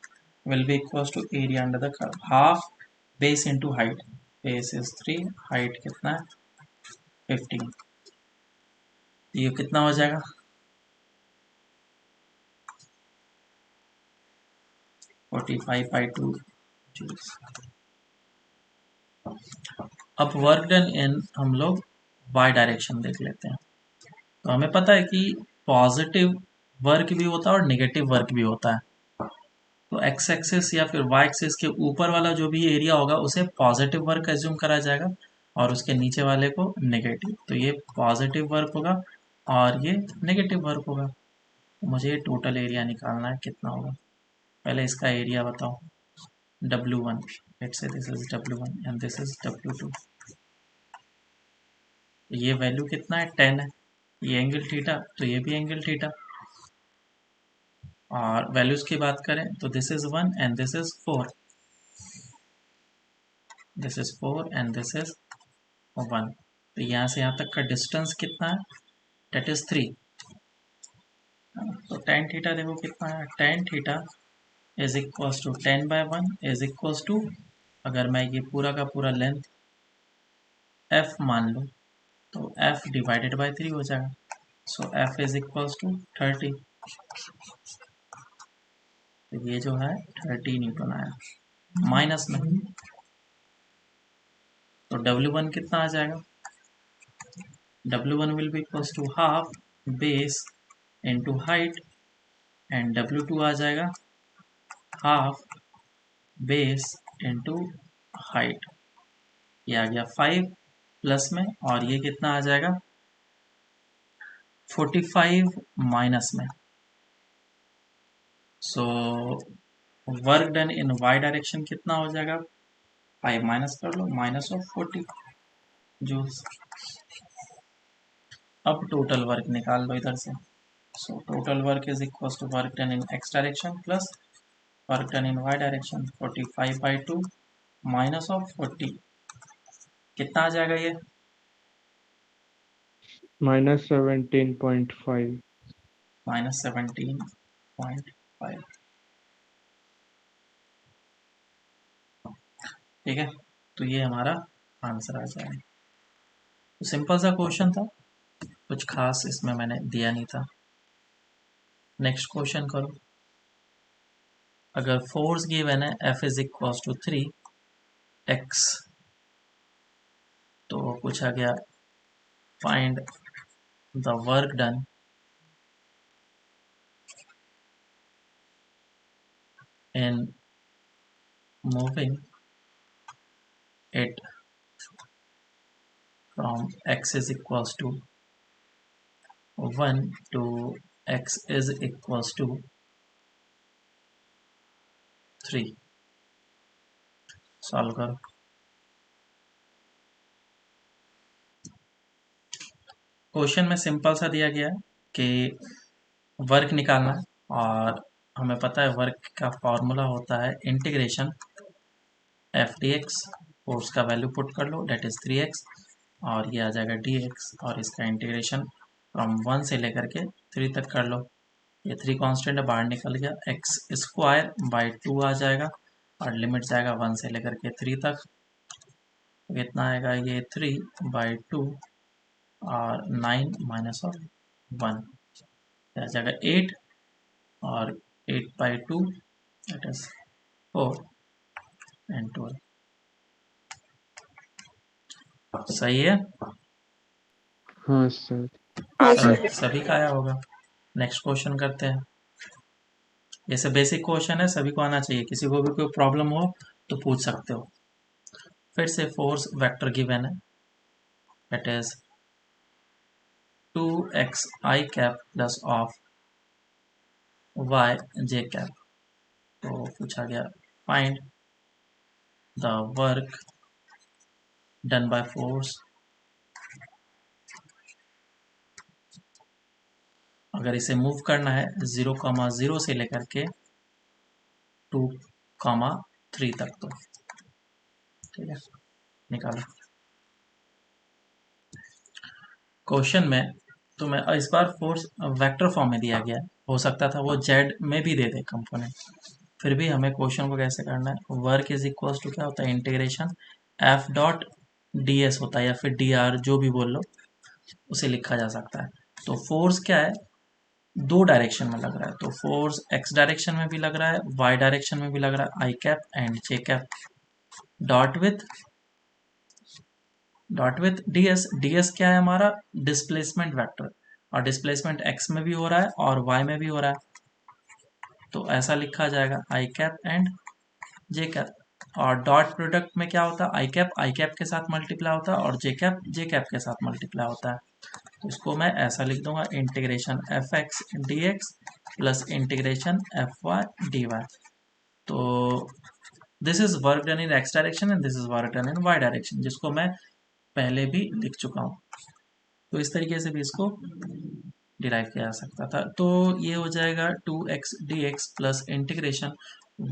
S1: will be equals to area under the curve, half base into height, base is 3, height कितना है 15, ये कितना हो जाएगा 45/2 joules। अब वर्क डन इन हम लोग y डायरेक्शन देख लेते हैं। तो हमें पता है कि पॉजिटिव वर्क भी होता है और नेगेटिव वर्क भी होता है। तो एक्स एक्सिस या फिर वाई एक्सिस के ऊपर वाला जो भी एरिया होगा उसे पॉजिटिव वर्क एज्यूम करा जाएगा और उसके नीचे वाले को नेगेटिव। तो ये पॉजिटिव वर्क होगा और ये नेगेटिव वर्क होगा। तो मुझे ये टोटल एरिया निकालना है कितना होगा। पहले इसका एरिया बताओ, W1, let's say this is W1 and this is W2। ये वैल्यू कितना है 10 है, ये एंगल थीटा, तो ये भी एंगल थीटा। और वैल्यूज की बात करें तो this is 1 and this is 4, this is 4 and this is 1। तो यहाँ से यहाँ तक का डिस्टेंस कितना है, डेट इज 3। तो टेन थीटा देखो कितना है, tan theta is equals to 10/1 is equals to, अगर मैं ये पूरा का पूरा लेंथ f मान लूँ तो f डिवाइडेड बाई 3 हो जाएगा। सो f इज इक्वल्स टू 30। तो ये जो है 30 न्यूटन आया माइनस में। तो W1 कितना आ जाएगा, W1 will be equals to half base into height and W2 आ जाएगा हाफ बेस इंटू हाइट। ये आ गया 5 प्लस में, और ये कितना आ जाएगा 45 माइनस में। So work done in Y direction कितना हो जाएगा, 5 माइनस कर लो, माइनस ऑफ 40 जूल्स। अब टोटल वर्क निकाल लो इधर से। So total work is equal to work done in x direction plus work done in Y direction, 45/2 minus of 40, कितना आ जाएगा ये
S2: -17.5।
S1: -17.5। ठीक है, तो ये हमारा आंसर आ जाएगा। तो सिंपल सा क्वेश्चन था, कुछ खास इसमें मैंने दिया नहीं था। नेक्स्ट क्वेश्चन करो। अगर फोर्स गिवन है F is equal to 3x, तो पूछा गया find the work done in moving it from x is equals to 1 to x is equals to 3। Solve करो। क्वेश्चन में सिंपल सा दिया गया है कि वर्क निकालना है और हमें पता है वर्क का फॉर्मूला होता है integration F d x, force का वैल्यू पुट कर लो डेट इज 3x, और ये आ जाएगा dx, और इसका इंटीग्रेशन फ्रॉम 1 से लेकर के 3 तक कर लो। ये 3 कांस्टेंट है, बाहर निकल गया, एक्स स्क्वायर बाई 2 आ जाएगा, और लिमिट जाएगा 1 से लेकर के 3 तक। तो कितना आएगा ये 3/2, और 9 माइनस ऑफ 1 आ जाएगा 8, और 8/2 दैट इज 4 एंड 12। सही है,
S2: हाँ सर।
S1: सभी का आया होगा। नेक्स्ट क्वेश्चन करते हैं। ये सब बेसिक क्वेश्चन है, सभी को आना चाहिए, किसी को भी कोई प्रॉब्लम हो तो पूछ सकते हो। फिर से फोर्स वेक्टर गिवन है, that is 2x i cap plus of y j cap. तो पूछा गया find the work done by force. अगर इसे मूव करना है 0,0 से लेकर के 2,3 तक, तो ठीक है, निकालो। क्वेश्चन में तो मैं इस बार फोर्स वेक्टर फॉर्म में दिया गया है, हो सकता था वो जेड में भी दे दे कंपोनेंट, फिर भी हमें क्वेश्चन को कैसे करना है। वर्क इज इक्वल टू क्या होता है, integration F dot D S होता है, या फिर डी आर जो भी बोल लो उसे लिखा जा सकता है। तो फोर्स क्या है, 2 डायरेक्शन में लग रहा है, तो फोर्स एक्स डायरेक्शन में भी लग रहा है, वाई डायरेक्शन में भी लग रहा है, I cap and J cap, dot with ds। ds क्या है हमारा, डिस्प्लेसमेंट वेक्टर, और डिस्प्लेसमेंट x में भी हो रहा है और y में भी हो रहा है, तो ऐसा लिखा जाएगा आई कैप एंड जे कैप। और डॉट प्रोडक्ट में क्या होता है, आई कैप के साथ मल्टीप्लाई होता है, और जे कैप के साथ मल्टीप्लाई होता है। तो इसको मैं ऐसा लिख दूंगा, integration F x D x plus integration F Y D Y. तो this is work done in x direction and this is work done in Y direction, जिसको मैं पहले भी लिख चुका हूँ। तो इस तरीके से भी इसको डिराइव किया जा सकता था। तो ये हो जाएगा 2x dx plus integration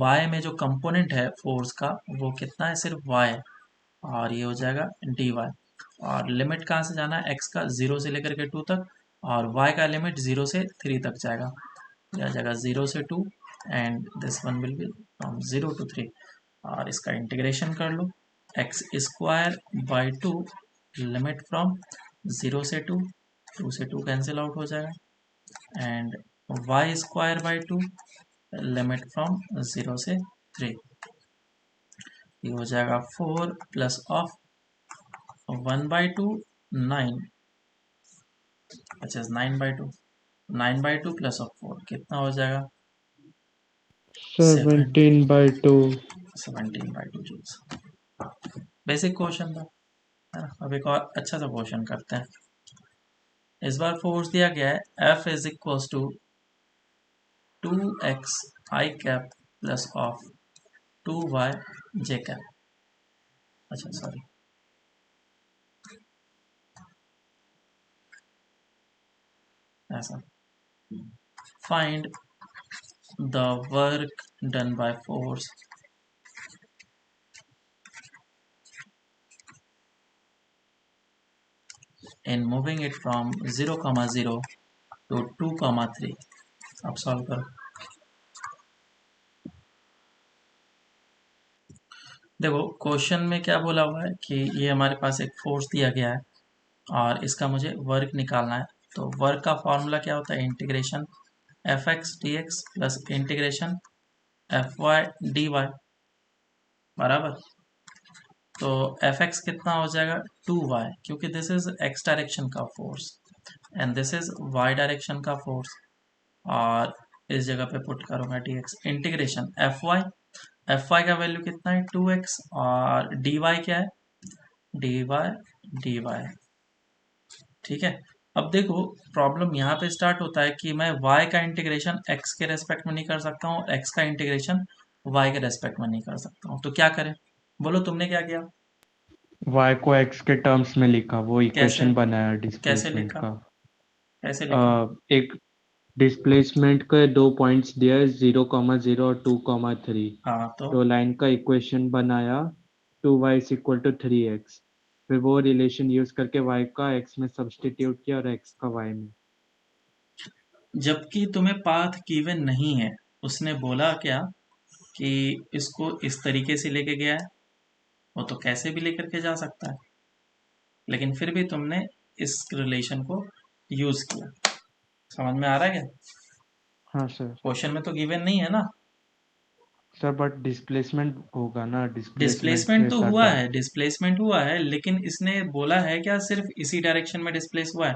S1: y में जो कंपोनेंट है फोर्स का वो कितना है, सिर्फ y है, और ये हो जाएगा dy। और लिमिट कहाँ से जाना है, x का 0 से लेकर के 2 तक, और y का लिमिट 0 से 3 तक जाएगा, यह आ जाएगा 0 से 2 and this one will be from 0 to 3। और इसका इंटीग्रेशन कर लो, X square by 2, limit from 0 से 2, 2 से 2 कैंसिल आउट हो जाएगा, and y square by 2, limit from 0 से 3, ये हो जाएगा 4 प्लस ऑफ 1/2 9, अच्छा 9/2, 9/2 प्लस ऑफ 4 कितना हो जाएगा,
S2: 17/2।
S1: 17/2 जूल्स। बेसिक क्वेश्चन था, है ना। अब एक और अच्छा सा क्वेश्चन करते हैं। इस बार फोर्स दिया गया है F is equal to 2x i cap plus of 2y j cap, अच्छा सॉरी, ऐसा, find the work done by force in moving it from 0,0 to 2,3। अब सॉल्व करो। देखो क्वेश्चन में क्या बोला हुआ है कि ये हमारे पास एक फोर्स दिया गया है और इसका मुझे वर्क निकालना है। तो वर्क का फॉर्मूला क्या होता है, integration F x D x plus integration F Y D y बराबर। तो एफ एक्स कितना हो जाएगा 2y, क्योंकि दिस इज एक्स डायरेक्शन का force and this is y direction का फोर्स, और इस जगह पे पुट करूंगा dx, इंटीग्रेशन एफ वाई का वैल्यू कितना है 2x, और dy क्या है dy dy, ठीक है। अब देखो प्रॉब्लम यहाँ पे स्टार्ट होता है कि मैं y का इंटीग्रेशन x के रेस्पेक्ट में नहीं कर सकता हूँ, x का इंटीग्रेशन y के रेस्पेक्ट में नहीं कर सकता हूँ, तो क्या करें, बोलो तुमने क्या किया,
S2: y को x के टर्म्स में लिखा, वो
S1: कैसे
S2: इक्वेशन बनाया
S1: कैसे
S2: डिस्प्लेसमेंट
S1: लिखा,
S2: का।
S1: कैसे लिखा,
S2: एक डिस्प्लेसमेंट के 2 पॉइंट्स दिए 0,0 और 2,3।
S1: हाँ
S2: तो लाइन का इक्वेशन बनाया 2y is equal to 3x। फिर वो रिलेशन यूज करके y का x में सब्सटीट्यूट किया और x का y में।
S1: जबकि तुम्हें पाथ गिवन नहीं है, उसने बोला क्या कि इसको इस तरीके से लेके गया है, वो तो कैसे भी लेकर के जा सकता है, लेकिन फिर भी तुमने इस रिलेशन को यूज किया। समझ में आ रहा है क्या?
S2: हाँ सर।
S1: क्वेश्चन में तो गिवन नहीं है ना।
S2: सर बट डिस्प्लेसमेंट होगा ना, डिस्प्लेसमेंट
S1: डिस्प्लेसमेंट
S2: से
S1: तो हुआ
S2: डाटा।
S1: है, डिस्प्लेसमेंट हुआ है, लेकिन इसने बोला है क्या सिर्फ इसी डायरेक्शन में डिस्प्लेस हुआ है?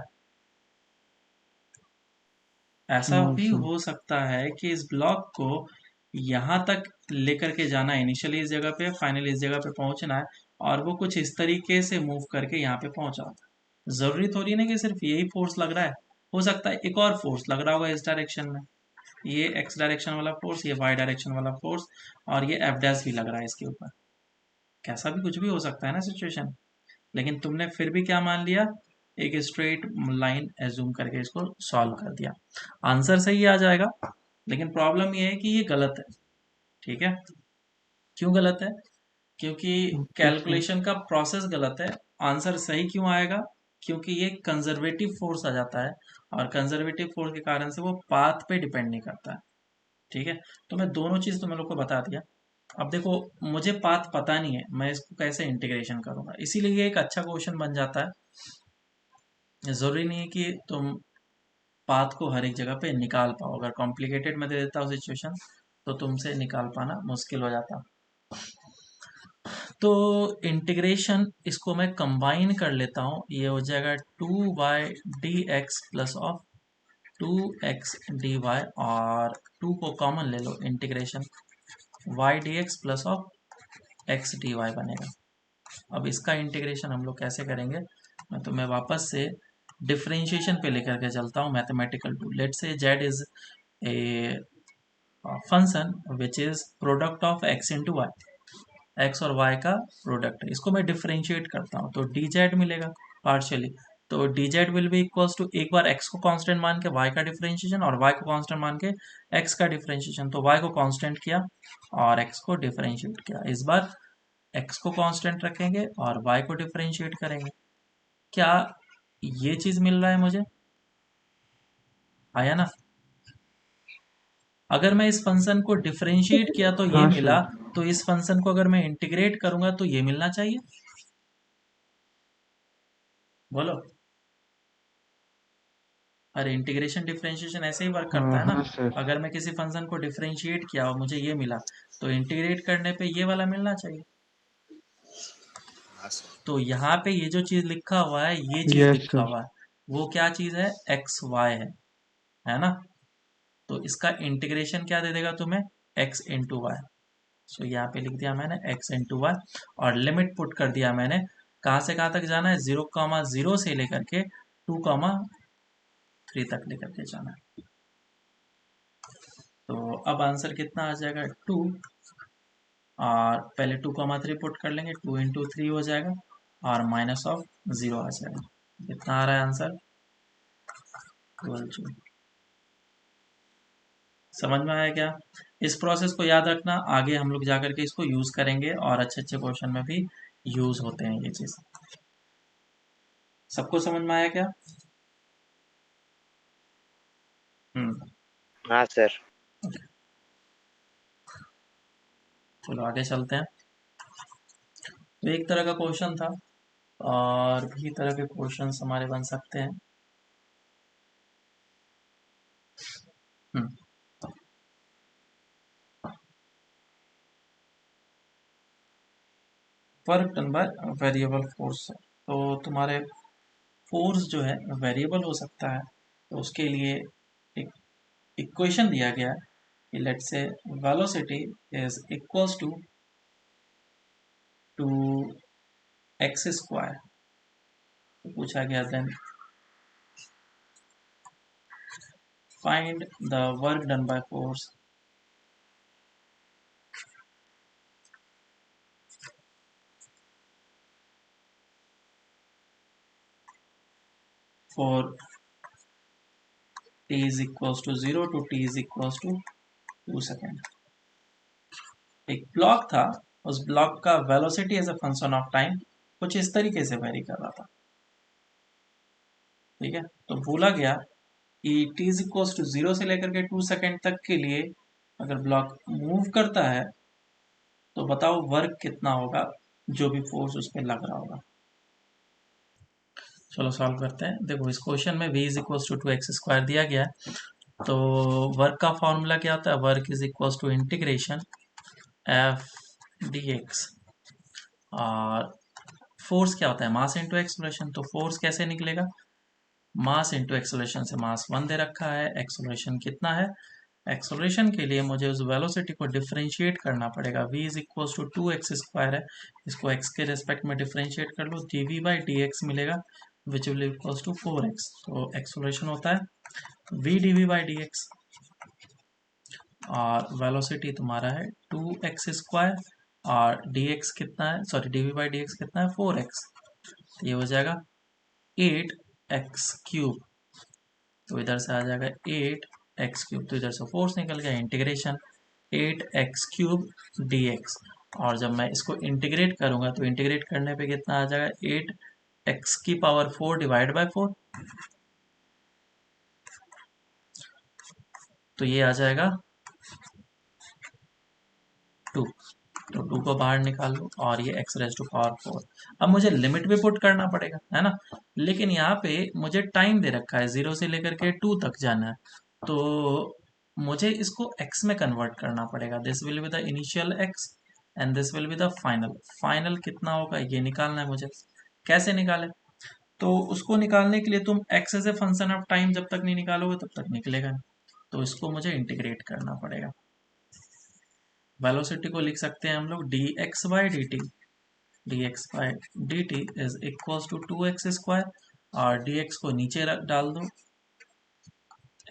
S1: ऐसा
S2: हाँ
S1: भी
S2: सर।
S1: हो सकता है कि इस ब्लॉक को यहाँ तक लेकर के जाना है, इनिशियली इस जगह पे, फाइनली इस जगह पे पहुंचना है, और वो कुछ इस तरीके से मूव करके यहाँ पे पहुंचा। जरूरी थोड़ी ना कि सिर्फ यही फोर्स लग रहा है, हो सकता है एक और फोर्स लग रहा होगा इस डायरेक्शन में, ये एक्स डायरेक्शन वाला फोर्स, ये वाई डायरेक्शन वाला फोर्स, और ये एफ डैश भी लग रहा है इसके ऊपर। कैसा भी कुछ भी हो सकता है ना सिचुएशन, लेकिन तुमने फिर भी क्या मान लिया, एक स्ट्रेट लाइन एज्यूम करके इसको सॉल्व कर दिया। आंसर सही आ जाएगा, लेकिन प्रॉब्लम ये है कि ये गलत है। ठीक है, क्यों गलत है? क्योंकि
S2: ओके सर।
S1: कैलकुलेशन का प्रोसेस गलत है। आंसर सही क्यों आएगा? क्योंकि ये कंजर्वेटिव फोर्स आ जाता है, और कंजर्वेटिव फोर्स के कारण से वो पाथ पे डिपेंड नहीं करता है। ठीक है, तो मैं दोनों चीज तुम लोग को बता दिया। अब देखो, मुझे पाथ पता नहीं है, मैं इसको कैसे इंटीग्रेशन करूंगा, इसीलिए ये एक अच्छा क्वेश्चन बन जाता है। जरूरी नहीं है कि तुम पाथ को हर एक जगह पे निकाल पाओ, अगर कॉम्प्लिकेटेड में दे देता हूँ सिचुएशन तो तुमसे निकाल पाना मुश्किल हो जाता। तो इंटीग्रेशन इसको मैं कंबाइन कर लेता हूँ, ये हो जाएगा 2y dx plus of 2x dy, और 2 को कॉमन ले लो, integration y dx plus of x dy बनेगा। अब इसका इंटीग्रेशन हम लोग कैसे करेंगे, मैं तुम्हें वापस से डिफरेंशिएशन पे लेकर के चलता हूँ, mathematical tool. Let say z is a function which is product of x into y, x और वाई का प्रोडक्ट है, इसको मैं डिफरेंशिएट करता हूँ तो डी जेड मिलेगा पार्शियली। तो d z will be equals to, एक बार एक्स को कांस्टेंट मान के वाई का डिफरेंशिएशन, और वाई को कांस्टेंट मान के एक्स का डिफरेंशिएशन। तो वाई को कांस्टेंट किया और एक्स को डिफरेंशिएट किया, इस बार एक्स को कांस्टेंट रखेंगे और वाई को डिफरेंशिएट करेंगे। क्या ये चीज मिल रहा है मुझे? आया ना? अगर मैं इस फंक्शन को डिफरेंशिएट किया तो ये
S2: हाँ
S1: मिला,
S2: सर।
S1: तो इस फंक्शन को अगर मैं इंटीग्रेट करूंगा तो ये मिलना चाहिए। बोलो। अरे इंटीग्रेशन डिफरेंशिएशन ऐसे ही वर्क करता
S2: हाँ
S1: है ना।
S2: हाँ सर।
S1: अगर मैं किसी फंक्शन को डिफरेंशिएट किया और मुझे ये मिला, तो इंटीग्रेट करने पे ये वाला मिलना चाहिए। तो यहाँ पे ये जो चीज लिखा हुआ है, ये चीज
S2: यस
S1: लिखा
S2: सर।
S1: हुआ है, वो क्या चीज है? एक्स वाई है ना? तो इसका इंटीग्रेशन क्या दे देगा तुम्हें? X into Y. सो यहाँ पे लिख दिया मैंने एक्स इंटू वाई, और लिमिट पुट कर दिया मैंने, कहाँ से कहाँ तक जाना है? 0,0 से लेकर के 2,3 तक लेकर के जाना है। तो अब आंसर कितना आ जाएगा? 2, और पहले 2,3 पुट कर लेंगे, 2 इंटू 3 हो जाएगा, और माइनस ऑफ 0 आ जाएगा। कितना आ रहा है आंसर? 12। समझ में आया क्या? इस प्रोसेस को याद रखना, आगे हम लोग जाकर के इसको यूज करेंगे, और अच्छे अच्छे क्वेश्चन में भी यूज होते हैं ये चीज। सबको समझ में आया क्या? हम्म।
S4: हाँ सर।
S1: चलो आगे चलते हैं। तो एक तरह का क्वेश्चन था, और भी तरह के क्वेश्चन हमारे बन सकते हैं। Hmm. Work done by variable force. तो तुम्हारे फोर्स जो है वेरिएबल हो सकता है, तो उसके लिए एक इक्वेशन दिया गया है कि let say velocity is equals to x square. पूछा गया then find the work done by force for t is equals to 0 to t is equals to 2 second. एक ब्लॉक था, उस ब्लॉक का velocity as a function of time कुछ इस तरीके से वेरी कर रहा था, ठीक है। तो बोला गया कि t इज इक्वल्स टू 0 से लेकर के 2 सेकेंड तक के लिए अगर ब्लॉक मूव करता है तो बताओ वर्क कितना होगा जो भी फोर्स उस पर लग रहा होगा। चलो सॉल्व करते हैं। देखो इस क्वेश्चन में v is equals to 2x² दिया गया है, तो वर्क का फॉर्मूला क्या होता है, work is equals to integration f dx, और फोर्स क्या होता है, मास इंटू एक्सलेशन। तो फोर्स कैसे निकलेगा, मास इंटू एक्सलेशन से मास 1 दे रखा है, एक्सलेशन कितना है, एक्सलेशन के लिए मुझे उस वेलोसिटी को डिफरेंशिएट करना पड़ेगा। v is equals to 2x² है, इसको x के रेस्पेक्ट में डिफरेंशिएट कर लो, dv बाई dx मिलेगा which will equals to 4x। तो एक्सलेशन होता है v dv बाई dx, और वेलोसिटी तुम्हारा है 2x² और dx कितना है, सॉरी dv बाई dx कितना है 4x, तो ये हो जाएगा 8x³। तो इधर से आ जाएगा 8x³, तो इधर से फोर्स निकल गया, इंटीग्रेशन 8x³ dx, और जब मैं इसको इंटीग्रेट करूंगा तो इंटीग्रेट करने पे कितना आ जाएगा 8x⁴ डिवाइड बाय 4, तो ये आ जाएगा 2। तो 2 को बाहर निकाल लो और ये x⁴। अब मुझे लिमिट भी पुट करना पड़ेगा, है ना, लेकिन यहाँ पे मुझे टाइम दे रखा है 0 से लेकर के 2 तक जाना है, तो मुझे इसको x में कन्वर्ट करना पड़ेगा। This will be the initial x and this will be the final. Final कितना होगा ये निकालना है मुझे। कैसे निकाले, तो उसको निकालने के लिए तुम x as a function of time जब तक नहीं निकालोगे तब तक निकलेगा नहीं, तो इसको मुझे इंटीग्रेट करना पड़ेगा। वेलोसिटी को लिख सकते हैं हम लोग dx by dt is equals to 2x², और dx को नीचे डाल दो,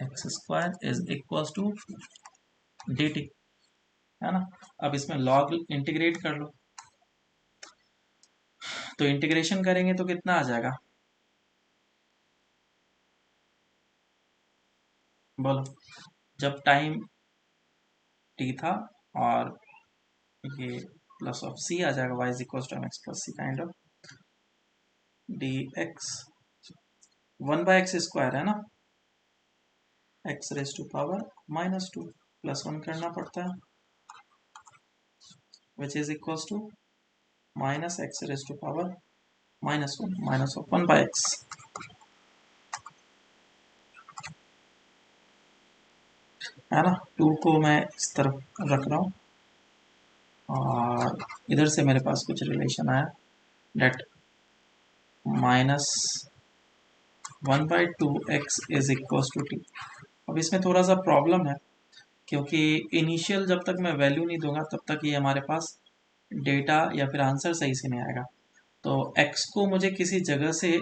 S1: x² is equals to dt, है ना। अब इसमें लॉग इंटीग्रेट कर लो, तो इंटीग्रेशन करेंगे तो कितना आ जाएगा, बोलो। जब टाइम t था और ये प्लस ऑफ c आ जाएगा, y is equals to mx plus c kind of dx 1/x² है ना, x⁻² +1 करना पड़ता है, which is equals to -x⁻1 minus of 1/x, है ना। 2 को मैं इस तरफ रख रहा हूँ और इधर से मेरे पास कुछ रिलेशन आया that -1/2x is equals to t। अब इसमें थोड़ा सा प्रॉब्लम है, क्योंकि इनिशियल जब तक मैं वैल्यू नहीं दूंगा तब तक ये हमारे पास डेटा या फिर आंसर सही से नहीं आएगा। तो x को मुझे किसी जगह से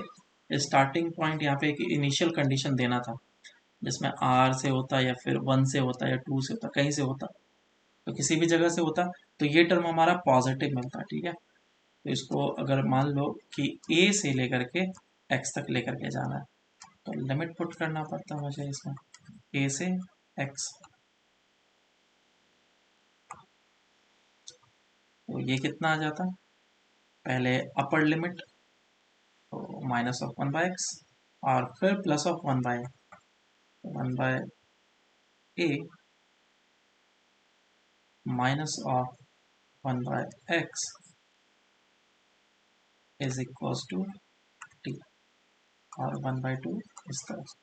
S1: स्टार्टिंग पॉइंट यहाँ पे एक इनिशियल कंडीशन देना था, जिसमें r से होता या फिर 1 से होता या 2 से होता, कहीं से होता, तो किसी भी जगह से होता, तो ये टर्म हमारा पॉजिटिव मिलता, ठीक है। तो इसको अगर मान लो कि a से लेकर के x तक लेकर के जाना है, तो लिमिट पुट करना पड़ता है मुझे इसमें a से x, तो ये कितना आ जाता, पहले अपर लिमिट तो -1/x और फिर plus of 1/a minus of 1/x is equals to t, और 1/2 इस तरह से।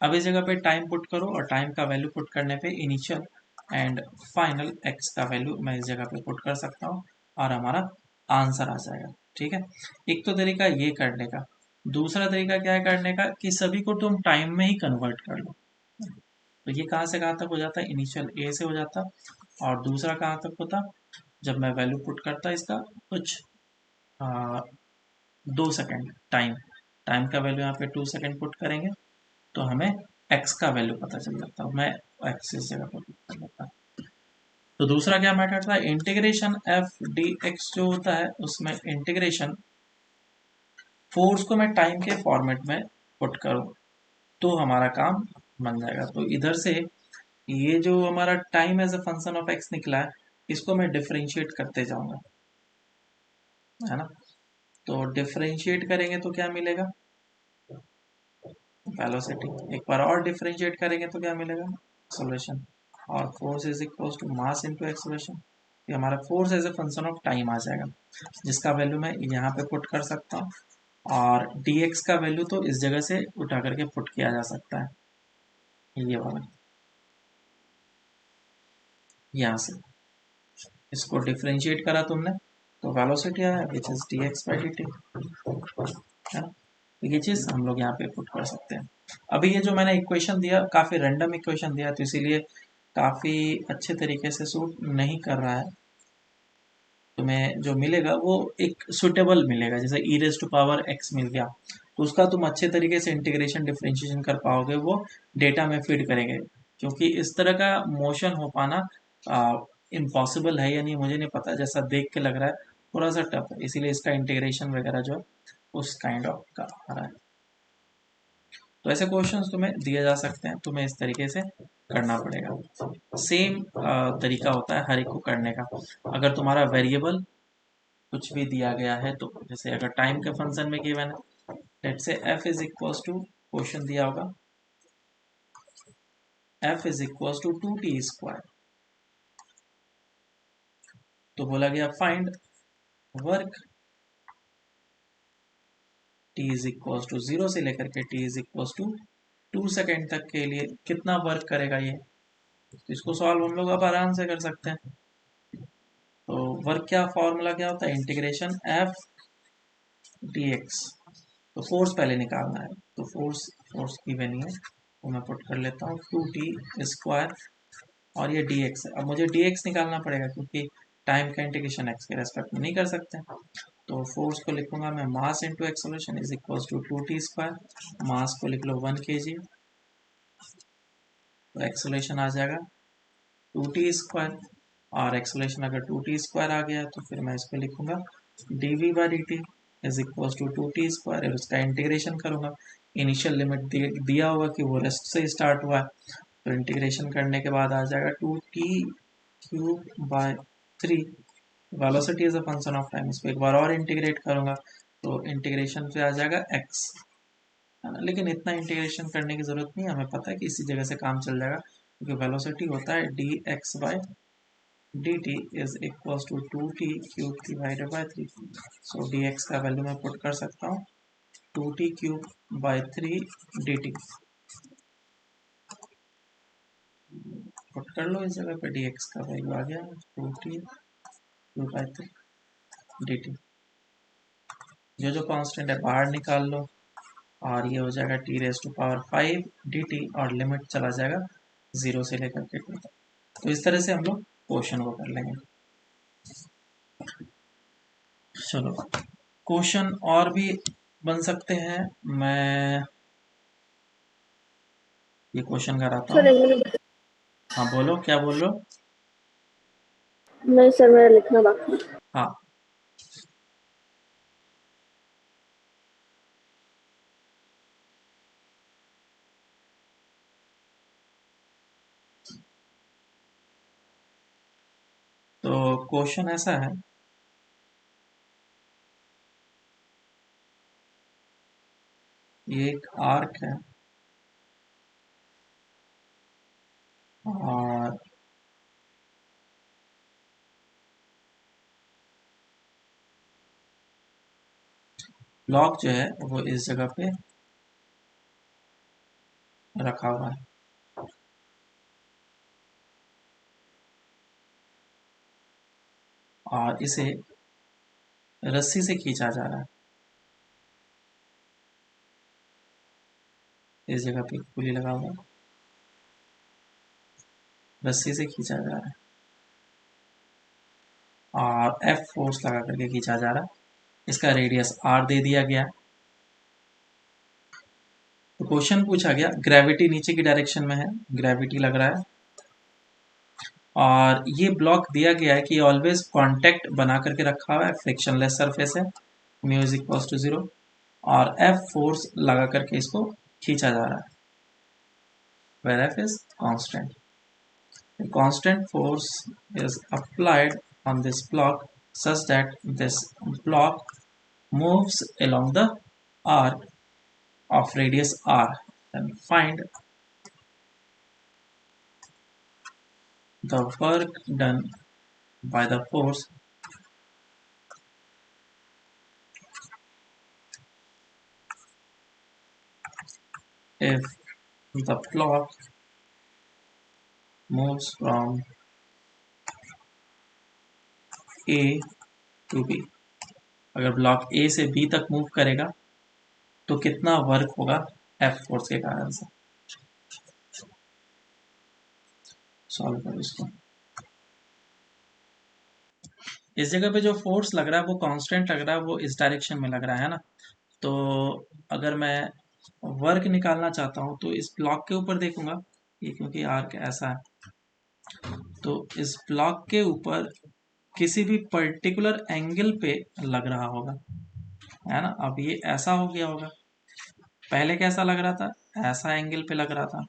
S1: अब इस जगह पे टाइम पुट करो, और टाइम का वैल्यू पुट करने पे इनिशियल एंड फाइनल x का वैल्यू मैं इस जगह पे पुट कर सकता हूँ और हमारा आंसर आ जाएगा, ठीक है। एक तो तरीका ये करने का, दूसरा तरीका क्या है करने का कि सभी को तुम टाइम में ही कन्वर्ट कर लो। तो ये कहाँ से कहाँ तक हो जाता है, इनिशियल a से हो जाता, और दूसरा कहाँ तक होता, जब मैं वैल्यू पुट करता इसका कुछ 2 सेकेंड टाइम का वैल्यू यहाँ पे 2 सेकेंड पुट करेंगे तो हमें x का वैल्यू पता चल जाता है। मैं x इस जगह पर पुट कर लेता। तो दूसरा क्या मैटर था, इंटीग्रेशन f dx जो होता है उसमें इंटीग्रेशन फोर्स को मैं टाइम के फॉर्मेट में पुट करूँ, तो हमारा काम बन जाएगा। तो इधर से ये जो हमारा time as a function of x निकला है, इसको मैं डिफरेंशिएट करते जाऊंगा, है ना। तो डिफरेंशिएट करेंगे तो क्या मिलेगा, वेलोसिटी। एक बार और डिफरेंशिएट करेंगे तो क्या मिलेगा, एक्सेलरेशन। और force is equal to mass into acceleration. ये हमारा force as a function of time आ जाएगा, जिसका वैल्यू मैं यहाँ पे पुट कर सकता हूँ। और dx का वैल्यू तो इस जगह से उठा करके पुट किया जा सकता है, ये वाला, यहाँ से इसको डिफरेंशिएट करा तुमने तो वेलोसिटी आया which is dx by dt, है ना। ये चीज हम लोग यहाँ पे पुट कर सकते हैं। अभी ये जो मैंने इक्वेशन दिया काफी रैंडम इक्वेशन दिया, तो इसीलिए काफी अच्छे तरीके से सूट नहीं कर रहा है। तुम्हें जो मिलेगा वो एक सुटेबल मिलेगा, जैसे e raise to power x मिल गया तो उसका तुम अच्छे तरीके से इंटीग्रेशन डिफरेंशिएशन कर पाओगे, वो डेटा में फीड करेंगे। क्योंकि इस तरह का मोशन हो पाना इम्पॉसिबल है या नहीं मुझे नहीं पता, जैसा देख के लग रहा है थोड़ा सा टफ है, इसीलिए इसका इंटीग्रेशन वगैरह जो है उस काइंड ऑफ का आ रहा है। तो ऐसे क्वेश्चंस तुम्हें दिए जा सकते हैं, तुम्हें इस तरीके से करना पड़ेगा। सेम तरीका होता है हर एक को करने का। अगर तुम्हारा वेरिएबल कुछ भी दिया गया है, तो जैसे अगर टाइम के फंक्शन में गिवन है, let's say f is equals to, question दिया होगा f is equals to 2t square, तो बोला गया find work t is equals to 0 से लेकर के t is equals to 2 second तक के लिए कितना वर्क करेगा ये। तो इसको सॉल्व हम लोग अब आराम से कर सकते हैं। तो वर्क क्या फॉर्मूला क्या होता है, इंटीग्रेशन f dx। तो फोर्स पहले निकालना है, तो फोर्स की वैल्यू है तो मैं पुट कर लेता हूँ 2t स्क्वायर, और ये dx है। अब मुझे dx निकालना पड़ेगा क्योंकि टाइम का इंटीग्रेशन x के रेस्पेक्ट में नहीं कर सकते। तो फोर्स को लिखूंगा मैं mass into acceleration is equal to 2t square, mass को लिख लो 1 kg, तो एक्सेलरेशन आ जाएगा 2t स्क्वायर, और एक्सेलरेशन अगर 2t स्क्वायर आ गया तो फिर मैं इसको लिखूंगा dv by dt is equal to 2t square, और उसका इंटीग्रेशन करूंगा। इनिशियल लिमिट दिया होगा कि वो रेस्ट से स्टार्ट हुआ है, तो इंटीग्रेशन करने के बाद आ जाएगा 2t cube by 3, velocity is a function of time. इसको एक बार और इंटीग्रेट करूंगा तो इंटीग्रेशन पे आ जाएगा x, है ना। लेकिन इतना इंटीग्रेशन करने की जरूरत नहीं है, हमें पता है कि इसी जगह से काम चल जाएगा, क्योंकि वेलोसिटी होता है dx by dt is equal to 2t cube divided by 3। So dx का वैल्यू मैं पुट कर सकता हूँ 2t cube by 3 dt, put कर लो इस जगह पे, dx का वैल्यू आ गया 2t क्यूब बाय 3 dt। जो कांस्टेंट है बाहर निकाल लो, और ये हो जाएगा t raise to power 5 dt, और लिमिट चला जाएगा 0 से लेकर के 2 तक। तो इस तरह से हम लोग क्वेश्चन को कर लेंगे। चलो क्वेश्चन और भी बन सकते हैं, मैं ये क्वेश्चन कराता
S5: सर
S1: हूँ।
S5: एक मिनट,
S1: हाँ बोलो, क्या बोल रहे हो।
S5: नहीं सर मेरा लिखना बाकी है।
S1: हाँ तो क्वेश्चन ऐसा है, ये एक आर्क है और ब्लॉक जो है वो इस जगह पे रखा हुआ है, और इसे रस्सी से खींचा जा रहा है। इस जगह पे पुली लगा हुआ है, रस्सी से खींचा जा रहा है, और F फोर्स लगा करके खींचा जा रहा है। इसका रेडियस R दे दिया गया। तो क्वेश्चन पूछा गया, ग्रेविटी नीचे की डायरेक्शन में है, ग्रेविटी लग रहा है, और ये ब्लॉक दिया गया है कि ऑलवेज कांटेक्ट बना करके रखा हुआ है, फ्रिक्शनलेस सरफेस है, म्यू इज इक्वल टू 0, और F फोर्स लगा करके इसको खींचा जा रहा है। where F is constant. A constant force is applied on this block such that this block moves along the arc of radius r. Then find the work done by the force if the block moves from A to B. अगर block A से B तक move करेगा तो कितना work होगा F force के कारण से। सॉल्व करो इसको। इस जगह पे जो फोर्स लग रहा है वो कांस्टेंट लग रहा है, वो इस डायरेक्शन में लग रहा है ना। तो अगर मैं वर्क निकालना चाहता हूँ तो इस ब्लॉक के ऊपर देखूंगा, ये क्योंकि आर्क ऐसा है तो इस ब्लॉक के ऊपर किसी भी पर्टिकुलर एंगल पे लग रहा होगा, है ना। अब ये ऐसा हो गया होगा, पहले कैसा लग रहा था, ऐसा एंगल पे लग रहा था।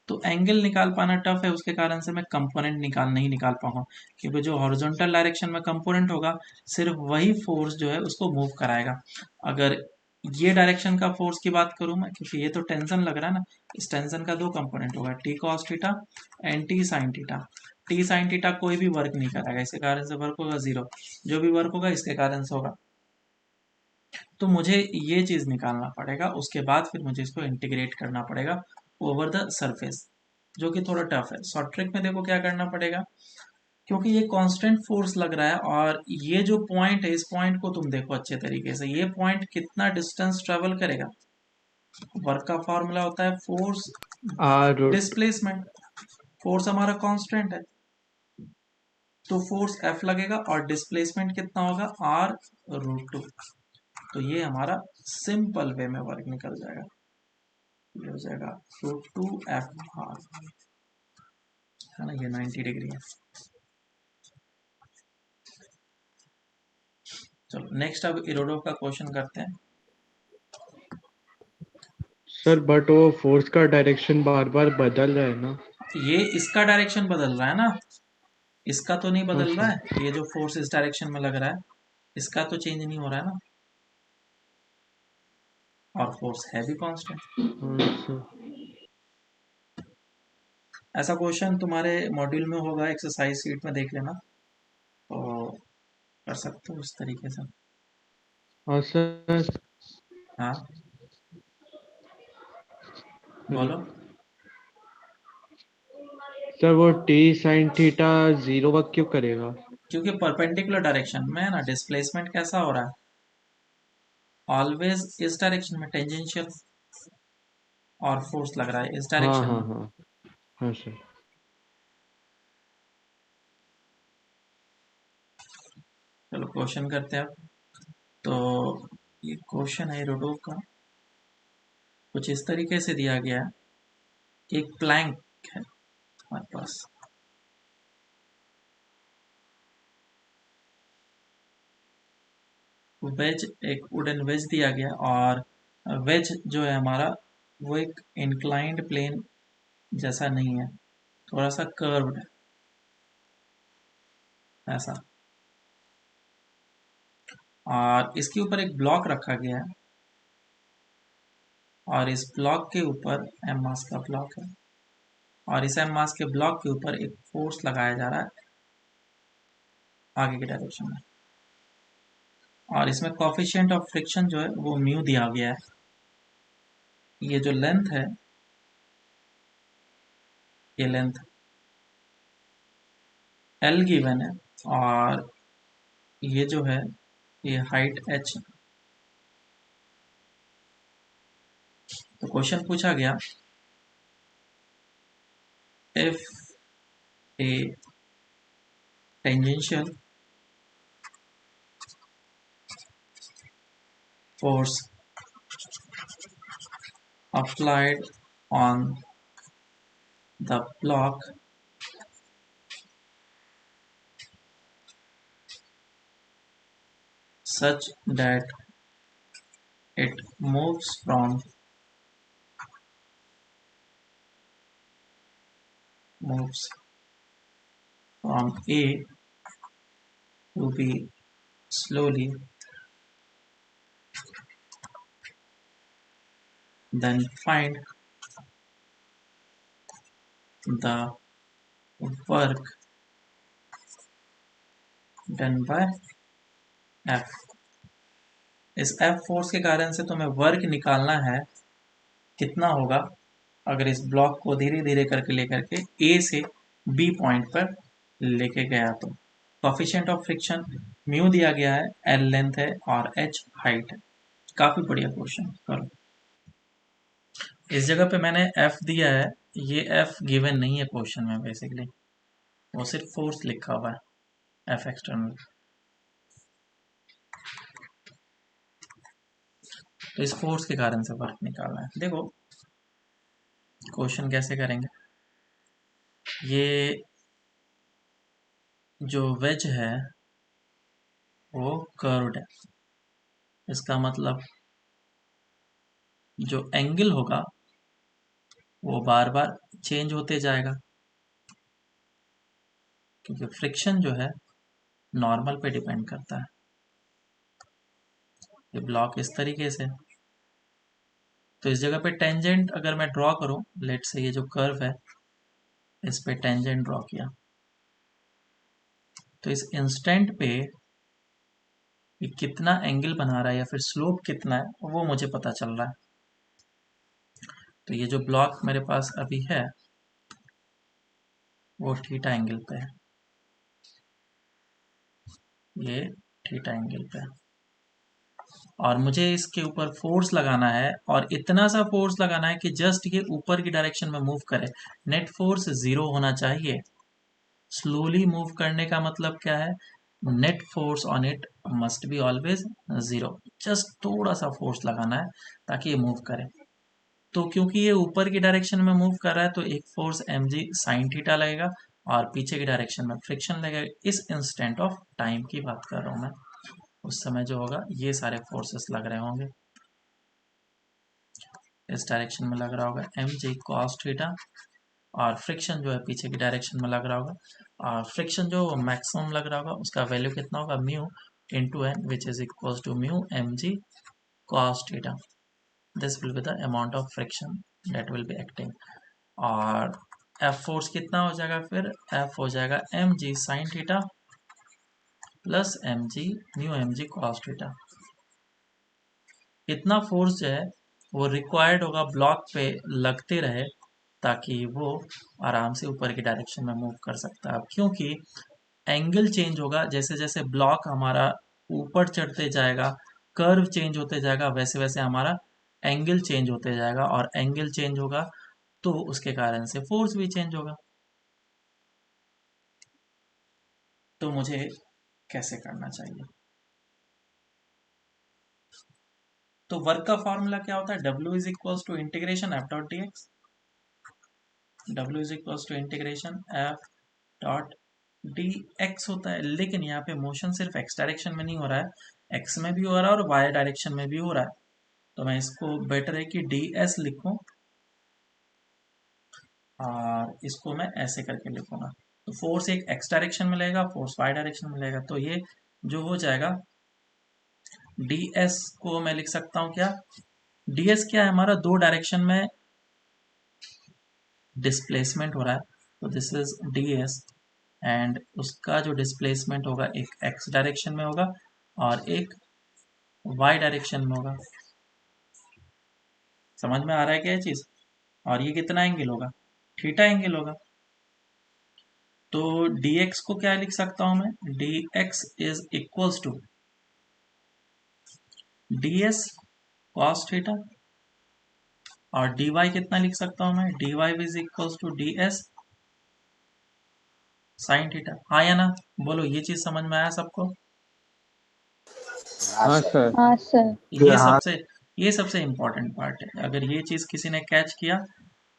S1: तो एंगल निकाल पाना टफ है, उसके कारण से मैं कंपोनेंट नहीं निकाल पाऊंगा, क्योंकि जो हॉरिजॉन्टल डायरेक्शन में कंपोनेंट होगा सिर्फ वही फोर्स जो है उसको मूव कराएगा। अगर ये डायरेक्शन का फोर्स की बात करूं मैं, क्योंकि ये तो टेंशन लग रहा है ना, इस टेंशन का दो कंपोनेंट होगा, T cos theta and T sine theta. T sine theta कोई भी वर्क नहीं कराएगा, इसके कारण से वर्क होगा जीरो, जो भी वर्क होगा इसके कारण से होगा। तो मुझे ये चीज निकालना पड़ेगा, उसके बाद फिर मुझे इसको इंटीग्रेट करना पड़ेगा ओवर द सरफेस, जो कि थोड़ा टफ है। शॉर्ट ट्रिक में देखो क्या करना पड़ेगा, क्योंकि ये कांस्टेंट फोर्स लग रहा है और ये जो पॉइंट है, इस पॉइंट को तुम देखो अच्छे तरीके से, ये पॉइंट कितना डिस्टेंस ट्रेवल करेगा। वर्क का फॉर्मूला होता है फोर्स
S2: r
S1: डिस्प्लेसमेंट, फोर्स हमारा कांस्टेंट है तो फोर्स F लगेगा और डिस्प्लेसमेंट कितना होगा r√2। तो ये हमारा सिंपल वे में वर्क निकल जाएगा, ये हो जाएगा √2F है ना, ये 90 डिग्री है। चलो नेक्स्ट अब इरोडोव का क्वेश्चन करते हैं।
S2: सर बट वो फोर्स का डायरेक्शन बार बार बदल रहा है ना।
S1: ये इसका डायरेक्शन बदल रहा है ना, इसका तो नहीं
S2: हाँ
S1: बदल रहा
S2: सर।
S1: है। ये जो फोर्स इस डायरेक्शन में लग रहा है इसका तो चेंज नहीं हो रहा है ना, और फोर्स है भी कांस्टेंट।
S2: हाँ सर।
S1: ऐसा क्वेश्चन तुम्हारे मॉड्यूल में होगा, एक्सरसाइज शीट में देख लेना, तो कर सकते हो उस तरीके से।
S2: हाँ सर।
S1: हाँ बोलो।
S2: सर वो T sine theta zero work क्यों करेगा।
S1: क्योंकि परपेंडिकुलर डायरेक्शन में है ना, डिस्प्लेसमेंट कैसा हो रहा है, ऑलवेज इस डायरेक्शन में टेंजेंशियल, और फोर्स लग रहा है इस
S2: हाँ
S1: डायरेक्शन
S2: हाँ
S1: में।
S2: हाँ हाँ सर।
S1: चलो क्वेश्चन करते हैं अब। तो ये क्वेश्चन है रोडोव का, कुछ इस तरीके से दिया गया है कि एक प्लैंक है हमारे पास, वेज एक वुडन वेज दिया गया, और वेज जो है हमारा वो एक इंक्लाइंड प्लेन जैसा नहीं है, थोड़ा सा कर्व्ड है ऐसा, और इसके ऊपर एक ब्लॉक रखा गया है, और इस ब्लॉक के ऊपर एम मास का ब्लॉक है, और इस एम मास के ब्लॉक के ऊपर एक फोर्स लगाया जा रहा है आगे के डायरेक्शन में, और इसमें कॉफिशिएंट ऑफ फ्रिक्शन जो है वो म्यू दिया गया है। ये जो लेंथ है, ये लेंथ एल गिवन है, और ये जो है ये हाइट एच। तो क्वेश्चन पूछा गया, if A tangential force applied on the block such that it moves from moves from A to B slowly, then find the work done by F। इस F फोर्स के कारण से तुम्हें work निकालना है, कितना होगा अगर इस ब्लॉक को धीरे धीरे करके लेकर के A से B पॉइंट पर लेके गया तो। कोफिशिएंट ऑफ फ्रिक्शन म्यू दिया गया है, L लेंथ है और H हाइट है। काफी बढ़िया क्वेश्चन करो। इस जगह पे मैंने F दिया है, ये F गिवन नहीं है क्वेश्चन में, बेसिकली वो सिर्फ फोर्स लिखा हुआ है, F एक्सटर्नल। तो इस फोर्स के कारण से वर्क निकालना है। देखो क्वेश्चन कैसे करेंगे, ये जो वेज है वो कर्व्ड है, इसका मतलब जो एंगल होगा वो बार बार चेंज होते जाएगा, क्योंकि फ्रिक्शन जो है नॉर्मल पे डिपेंड करता है। ये ब्लॉक इस तरीके से, तो इस जगह पे टेंजेंट अगर मैं ड्रॉ करूं, लेट से ये जो कर्व है इस पे टेंजेंट ड्रॉ किया, तो इस इंस्टेंट पे ये कितना एंगल बना रहा है या फिर स्लोप कितना है वो मुझे पता चल रहा है। तो ये जो ब्लॉक मेरे पास अभी है वो थीटा एंगल पे है, ये थीटा एंगल पे है, और मुझे इसके ऊपर फोर्स लगाना है, और इतना सा फोर्स लगाना है कि जस्ट ये ऊपर की डायरेक्शन में मूव करे। नेट फोर्स 0 होना चाहिए। स्लोली मूव करने का मतलब क्या है, net force on it must be always 0। Just थोड़ा सा फोर्स लगाना है ताकि ये मूव करे। तो क्योंकि ये ऊपर की डायरेक्शन में मूव कर रहा है तो एक फोर्स mg sin थीटा लगेगा और पीछे की डायरेक्शन में फ्रिक्शन लगेगा। इस इंस्टेंट ऑफ टाइम की बात कर रहा हूं मैं, उस समय जो होगा ये सारे फोर्सेस लग रहे होंगे। इस डायरेक्शन में लग रहा होगा mg cos थीटा, और फ्रिक्शन जो है पीछे की डायरेक्शन में लग रहा होगा, और फ्रिक्शन जो मैक्सिमम लग रहा होगा उसका वैल्यू कितना होगा, mu into N, which is equal to mu mg cos theta. This will be the amount of friction that will be acting. और F फोर्स कितना हो जाएगा, फिर F हो जाएगा mg sin theta plus mg mu mg cos theta. इतना force जो है वो रिक्वायर्ड होगा ब्लॉक पे लगते रहे ताकि वो आराम से ऊपर की डायरेक्शन में मूव कर सकता है। क्योंकि एंगल चेंज होगा जैसे जैसे ब्लॉक हमारा ऊपर चढ़ते जाएगा, कर्व चेंज होते जाएगा, वैसे वैसे हमारा एंगल चेंज होते जाएगा, और एंगल चेंज होगा तो उसके कारण से फोर्स भी चेंज होगा। तो मुझे कैसे करना चाहिए, तो वर्क का फॉर्मूला क्या होता है, W is equal to integration F dot d x. W is equal to integration F dot d x होता है, लेकिन यहाँ पे मोशन सिर्फ x डायरेक्शन में नहीं हो रहा है, x में भी हो रहा है और y डायरेक्शन में भी हो रहा है। तो मैं इसको बेटर है कि ds लिखूं, और इसको मैं ऐसे करके लिखूंगा। तो फोर्स एक x डायरेक्शन में लगेगा, फोर्स y डायरेक्शन में लगेगा, तो ये जो हो जाएगा ds को मैं लिख सकता हूँ क्या, ds क्या है हमारा, दो डायरेक्शन में डिस्प्लेसमेंट हो रहा है, तो दिस इज ds, एंड उसका जो डिस्प्लेसमेंट होगा एक x डायरेक्शन में होगा और एक y डायरेक्शन में होगा। समझ में आ रहा है क्या ये चीज, और ये कितना एंगल होगा, थीटा एंगल होगा। तो dx को क्या लिख सकता हूं मैं, dx is equals to ds cos theta, और dy कितना लिख सकता हूं मैं, dy is equals to ds sin theta. हाँ या ना, बोलो, ये चीज समझ में आया सबको?
S2: हाँ सर।
S5: हाँ सर।
S1: ये सबसे इम्पोर्टेंट पार्ट है। अगर ये चीज किसी ने कैच किया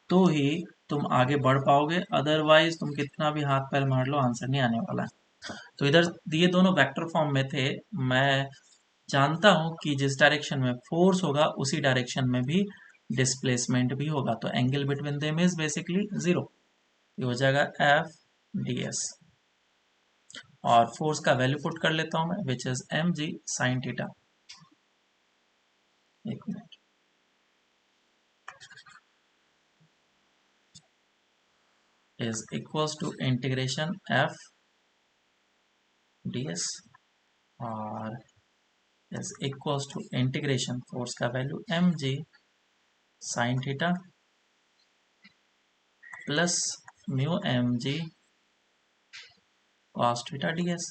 S1: तो ही तुम आगे बढ़ पाओगे, अदरवाइज तुम कितना भी हाथ पैर मार लो आंसर नहीं आने वाला है। तो इधर ये दोनों वेक्टर फॉर्म में थे, मैं जानता हूं कि जिस डायरेक्शन में फोर्स होगा उसी डायरेक्शन में भी डिस्प्लेसमेंट भी होगा, तो angle between them is basically 0। ये हो जाएगा एफ डी एस, और फोर्स का वैल्यू पुट कर लेता हूं मैं, which is M G sine theta. एक minute, is equals to integration F D S, और is equals to integration force का value M G sine theta plus mu M G cos theta D S.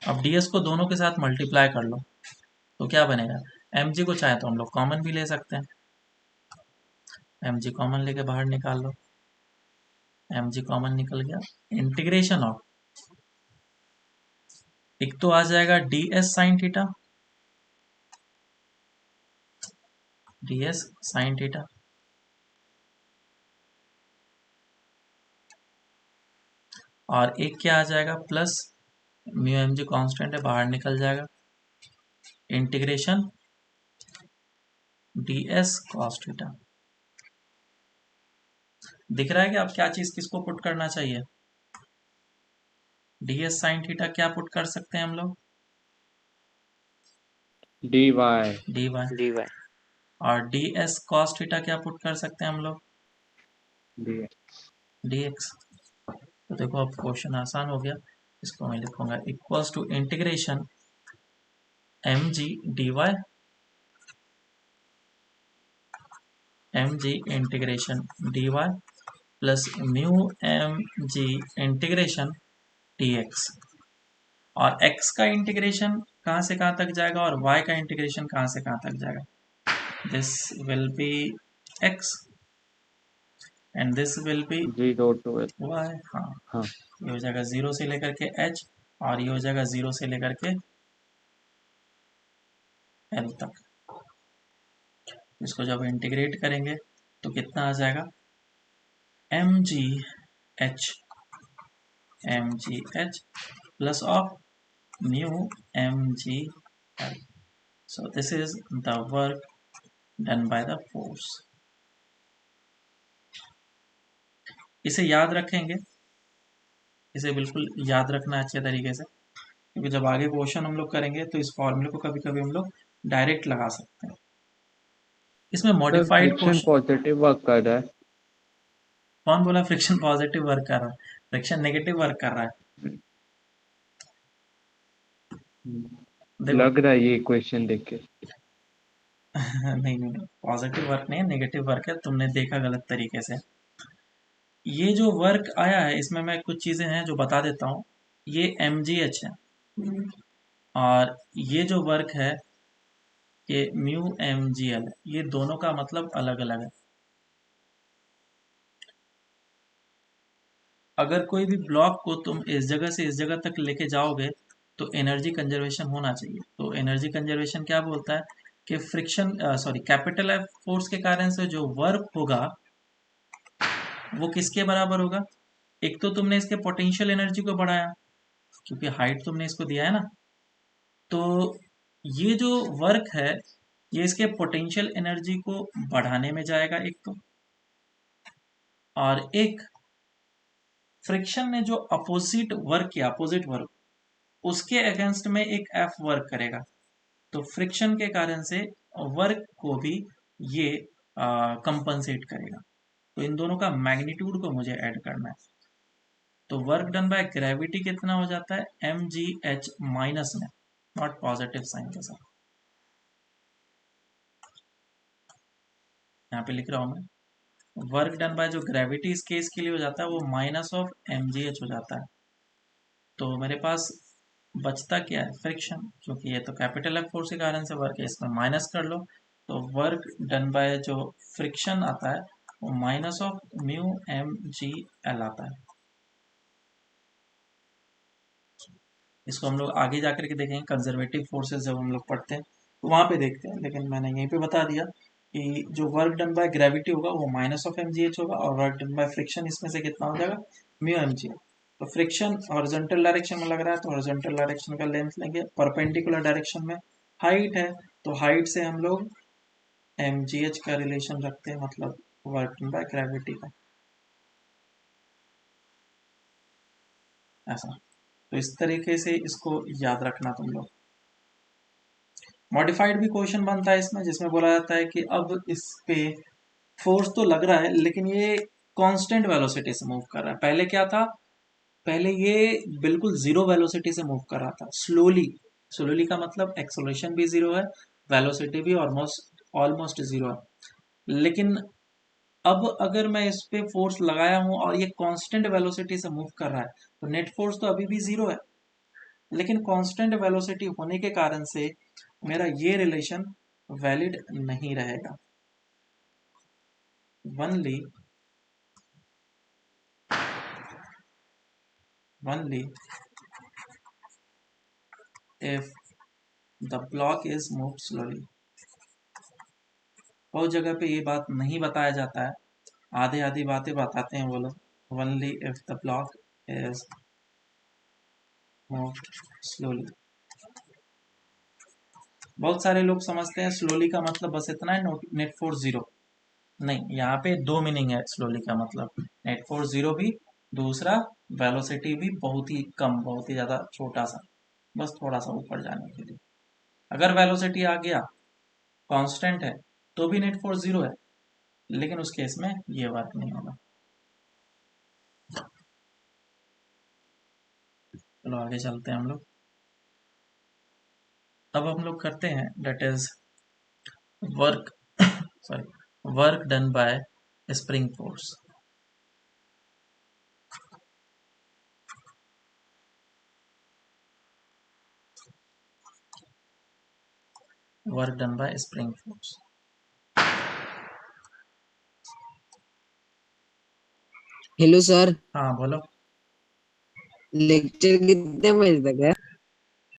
S1: अब D S को दोनों के साथ multiply कर लो तो क्या बनेगा, एम जी को चाहे तो हम लोग कॉमन भी ले सकते हैं, एम जी कॉमन लेके बाहर निकाल लो, एम जी कॉमन निकल गया, इंटीग्रेशन ऑफ, एक तो आ जाएगा d s sine theta, D s sine theta, और एक क्या आ जाएगा plus mu M g constant है बाहर निकल जाएगा, integration d s cos theta. दिख रहा है कि अब क्या चीज किसको पुट करना चाहिए, डी एस साइन थीटा क्या पुट कर सकते हैं हम लोग,
S2: d y,
S1: D y,
S4: dy
S1: और डी एस कॉस थीटा क्या पुट कर सकते हैं हम लोग,
S2: डी
S1: डी एक्स। तो देखो अब क्वेश्चन आसान हो गया, इसको मैं लिखूंगा equals to integration m g d y, m g integration d y plus mu M g integration d x, और x का इंटीग्रेशन कहाँ से कहाँ तक जाएगा और y का इंटीग्रेशन कहाँ से कहाँ तक जाएगा, this will B x and this will B
S2: 0 to
S1: y। हाँ,
S2: हाँ
S1: ये हो जाएगा 0 से लेकर के h, और ये हो जाएगा 0 से लेकर के l तक। इसको जब इंटीग्रेट करेंगे तो कितना आ जाएगा, m g h plus of mu M g l. So this is the work done by the force। इसे याद रखेंगे, इसे बिल्कुल याद रखना अच्छे तरीके से, क्योंकि जब आगे क्वेश्चन हम लोग करेंगे तो इस फॉर्मूले को कभी कभी हम लोग डायरेक्ट लगा सकते हैं। इसमें modified
S2: friction
S1: question,
S2: positive work कर रहा है।
S1: कौन बोला फ्रिक्शन पॉजिटिव वर्क कर रहा है, फ्रिक्शन नेगेटिव वर्क कर रहा है। देखो
S2: लग रहा है ये क्वेश्चन देख के।
S1: नहीं नहीं, पॉजिटिव वर्क नहीं है, नेगेटिव वर्क है, तुमने देखा गलत तरीके से। ये जो वर्क आया है इसमें मैं कुछ चीजें हैं जो बता देता हूँ, ये mgh है, और ये जो वर्क है ये म्यू mgl है, ये दोनों का मतलब अलग अलग है। अगर कोई भी ब्लॉक को तुम इस जगह से इस जगह तक लेके जाओगे तो एनर्जी कंजर्वेशन होना चाहिए। तो एनर्जी कंजर्वेशन क्या बोलता है कि फ्रिक्शन कैपिटल एफ फोर्स के कारण से जो वर्क होगा वो किसके बराबर होगा, एक तो तुमने इसके पोटेंशियल एनर्जी को बढ़ाया क्योंकि हाइट तुमने इसको दिया है ना, तो ये जो वर्क है ये इसके पोटेंशियल एनर्जी को बढ़ाने में जाएगा एक तो, और एक फ्रिक्शन ने जो अपोजिट वर्क किया, अपोजिट वर्क, उसके अगेंस्ट में एक एफ वर्क करेगा, तो फ्रिक्शन के कारण से वर्क को भी ये कंपनसेट करेगा। तो इन दोनों का मैग्नीट्यूड को मुझे ऐड करना है। तो वर्क डन बाय ग्रेविटी कितना हो जाता है, एम जी एच माइनस में, नॉट पॉजिटिव साइन के साथ, यहाँ पे लिख रहा हूं मैं, वर्क डन बाय जो ग्रेविटी इस केस के लिए हो जाता है वो minus of m g h हो जाता है। तो मेरे पास बचता क्या है, फ्रिक्शन, क्योंकि ये तो कैपिटल एफ फोर्स के कारण से वर्क है, इसमें माइनस कर लो, तो वर्क डन बाय जो फ्रिक्शन आता है वो minus of mu M g l आता है। इसको हम लोग आगे जाकर के देखेंगे, कंजर्वेटिव फोर्सेस जब हम लोग पढ़ते हैं तो वहां पे देखते हैं, लेकिन मैंने यहीं पे बता दिया कि जो वर्क डन बाय ग्रेविटी होगा वो minus of m g h होगा, और वर्क डन बाय फ्रिक्शन इसमें से कितना हो जाएगा, म्यू एम जी। तो फ्रिक्शन हॉरिजॉन्टल डायरेक्शन में लग रहा है तो हॉरिजॉन्टल डायरेक्शन का लेंथ लेंगे, परपेंडिकुलर डायरेक्शन में हाइट है तो हाइट से हम लोग एम जी एच का रिलेशन रखते हैं, मतलब वर्क डन बाय ग्रेविटी का। ऐसा। तो इस तरीके से इसको याद रखना तुम लोग। मॉडिफाइड भी क्वेश्चन बनता है इसमें, जिसमें बोला जाता है कि अब इस पे फोर्स तो लग रहा है लेकिन ये कांस्टेंट वेलोसिटी से मूव कर रहा है। पहले क्या था, पहले ये बिल्कुल जीरो वेलोसिटी से मूव कर रहा था, स्लोली। स्लोली का मतलब एक्सेलरेशन भी जीरो है, वेलोसिटी भी ऑलमोस्ट जीरो है। लेकिन अब अगर मैं इस पे फोर्स लगाया हूं और ये कांस्टेंट वेलोसिटी से मूव कर रहा है, तो नेट फोर्स तो अभी भी जीरो है, लेकिन कांस्टेंट वेलोसिटी होने के कारण से मेरा ये रिलेशन वैलिड नहीं रहेगा। only if the block is moved slowly। बहुत जगह पे ये बात नहीं बताया जाता है, आधे आधी बातें बताते हैं वो लोग। only if the block is moved slowly। बहुत सारे लोग समझते हैं स्लोली का मतलब बस इतना है, नेट फोर्स जीरो। नहीं, यहाँ पे दो मीनिंग है स्लोली का मतलब, नेट फोर्स जीरो भी, दूसरा वेलोसिटी भी बहुत ही कम, बहुत ही ज्यादा छोटा सा, बस थोड़ा सा ऊपर जाने के लिए। अगर वेलोसिटी आ गया कांस्टेंट है तो भी नेट फोर्स जीरो है, लेकिन उस केस में ये वर्क नहीं होगा। चलो आगे चलते हैं हम लोग। अब हम लोग करते हैं that is work work done bye spring force. Work done bye spring force.
S5: Hello sir,
S1: हाँ बोलो।
S5: लेक्चर कितने बजे तक है?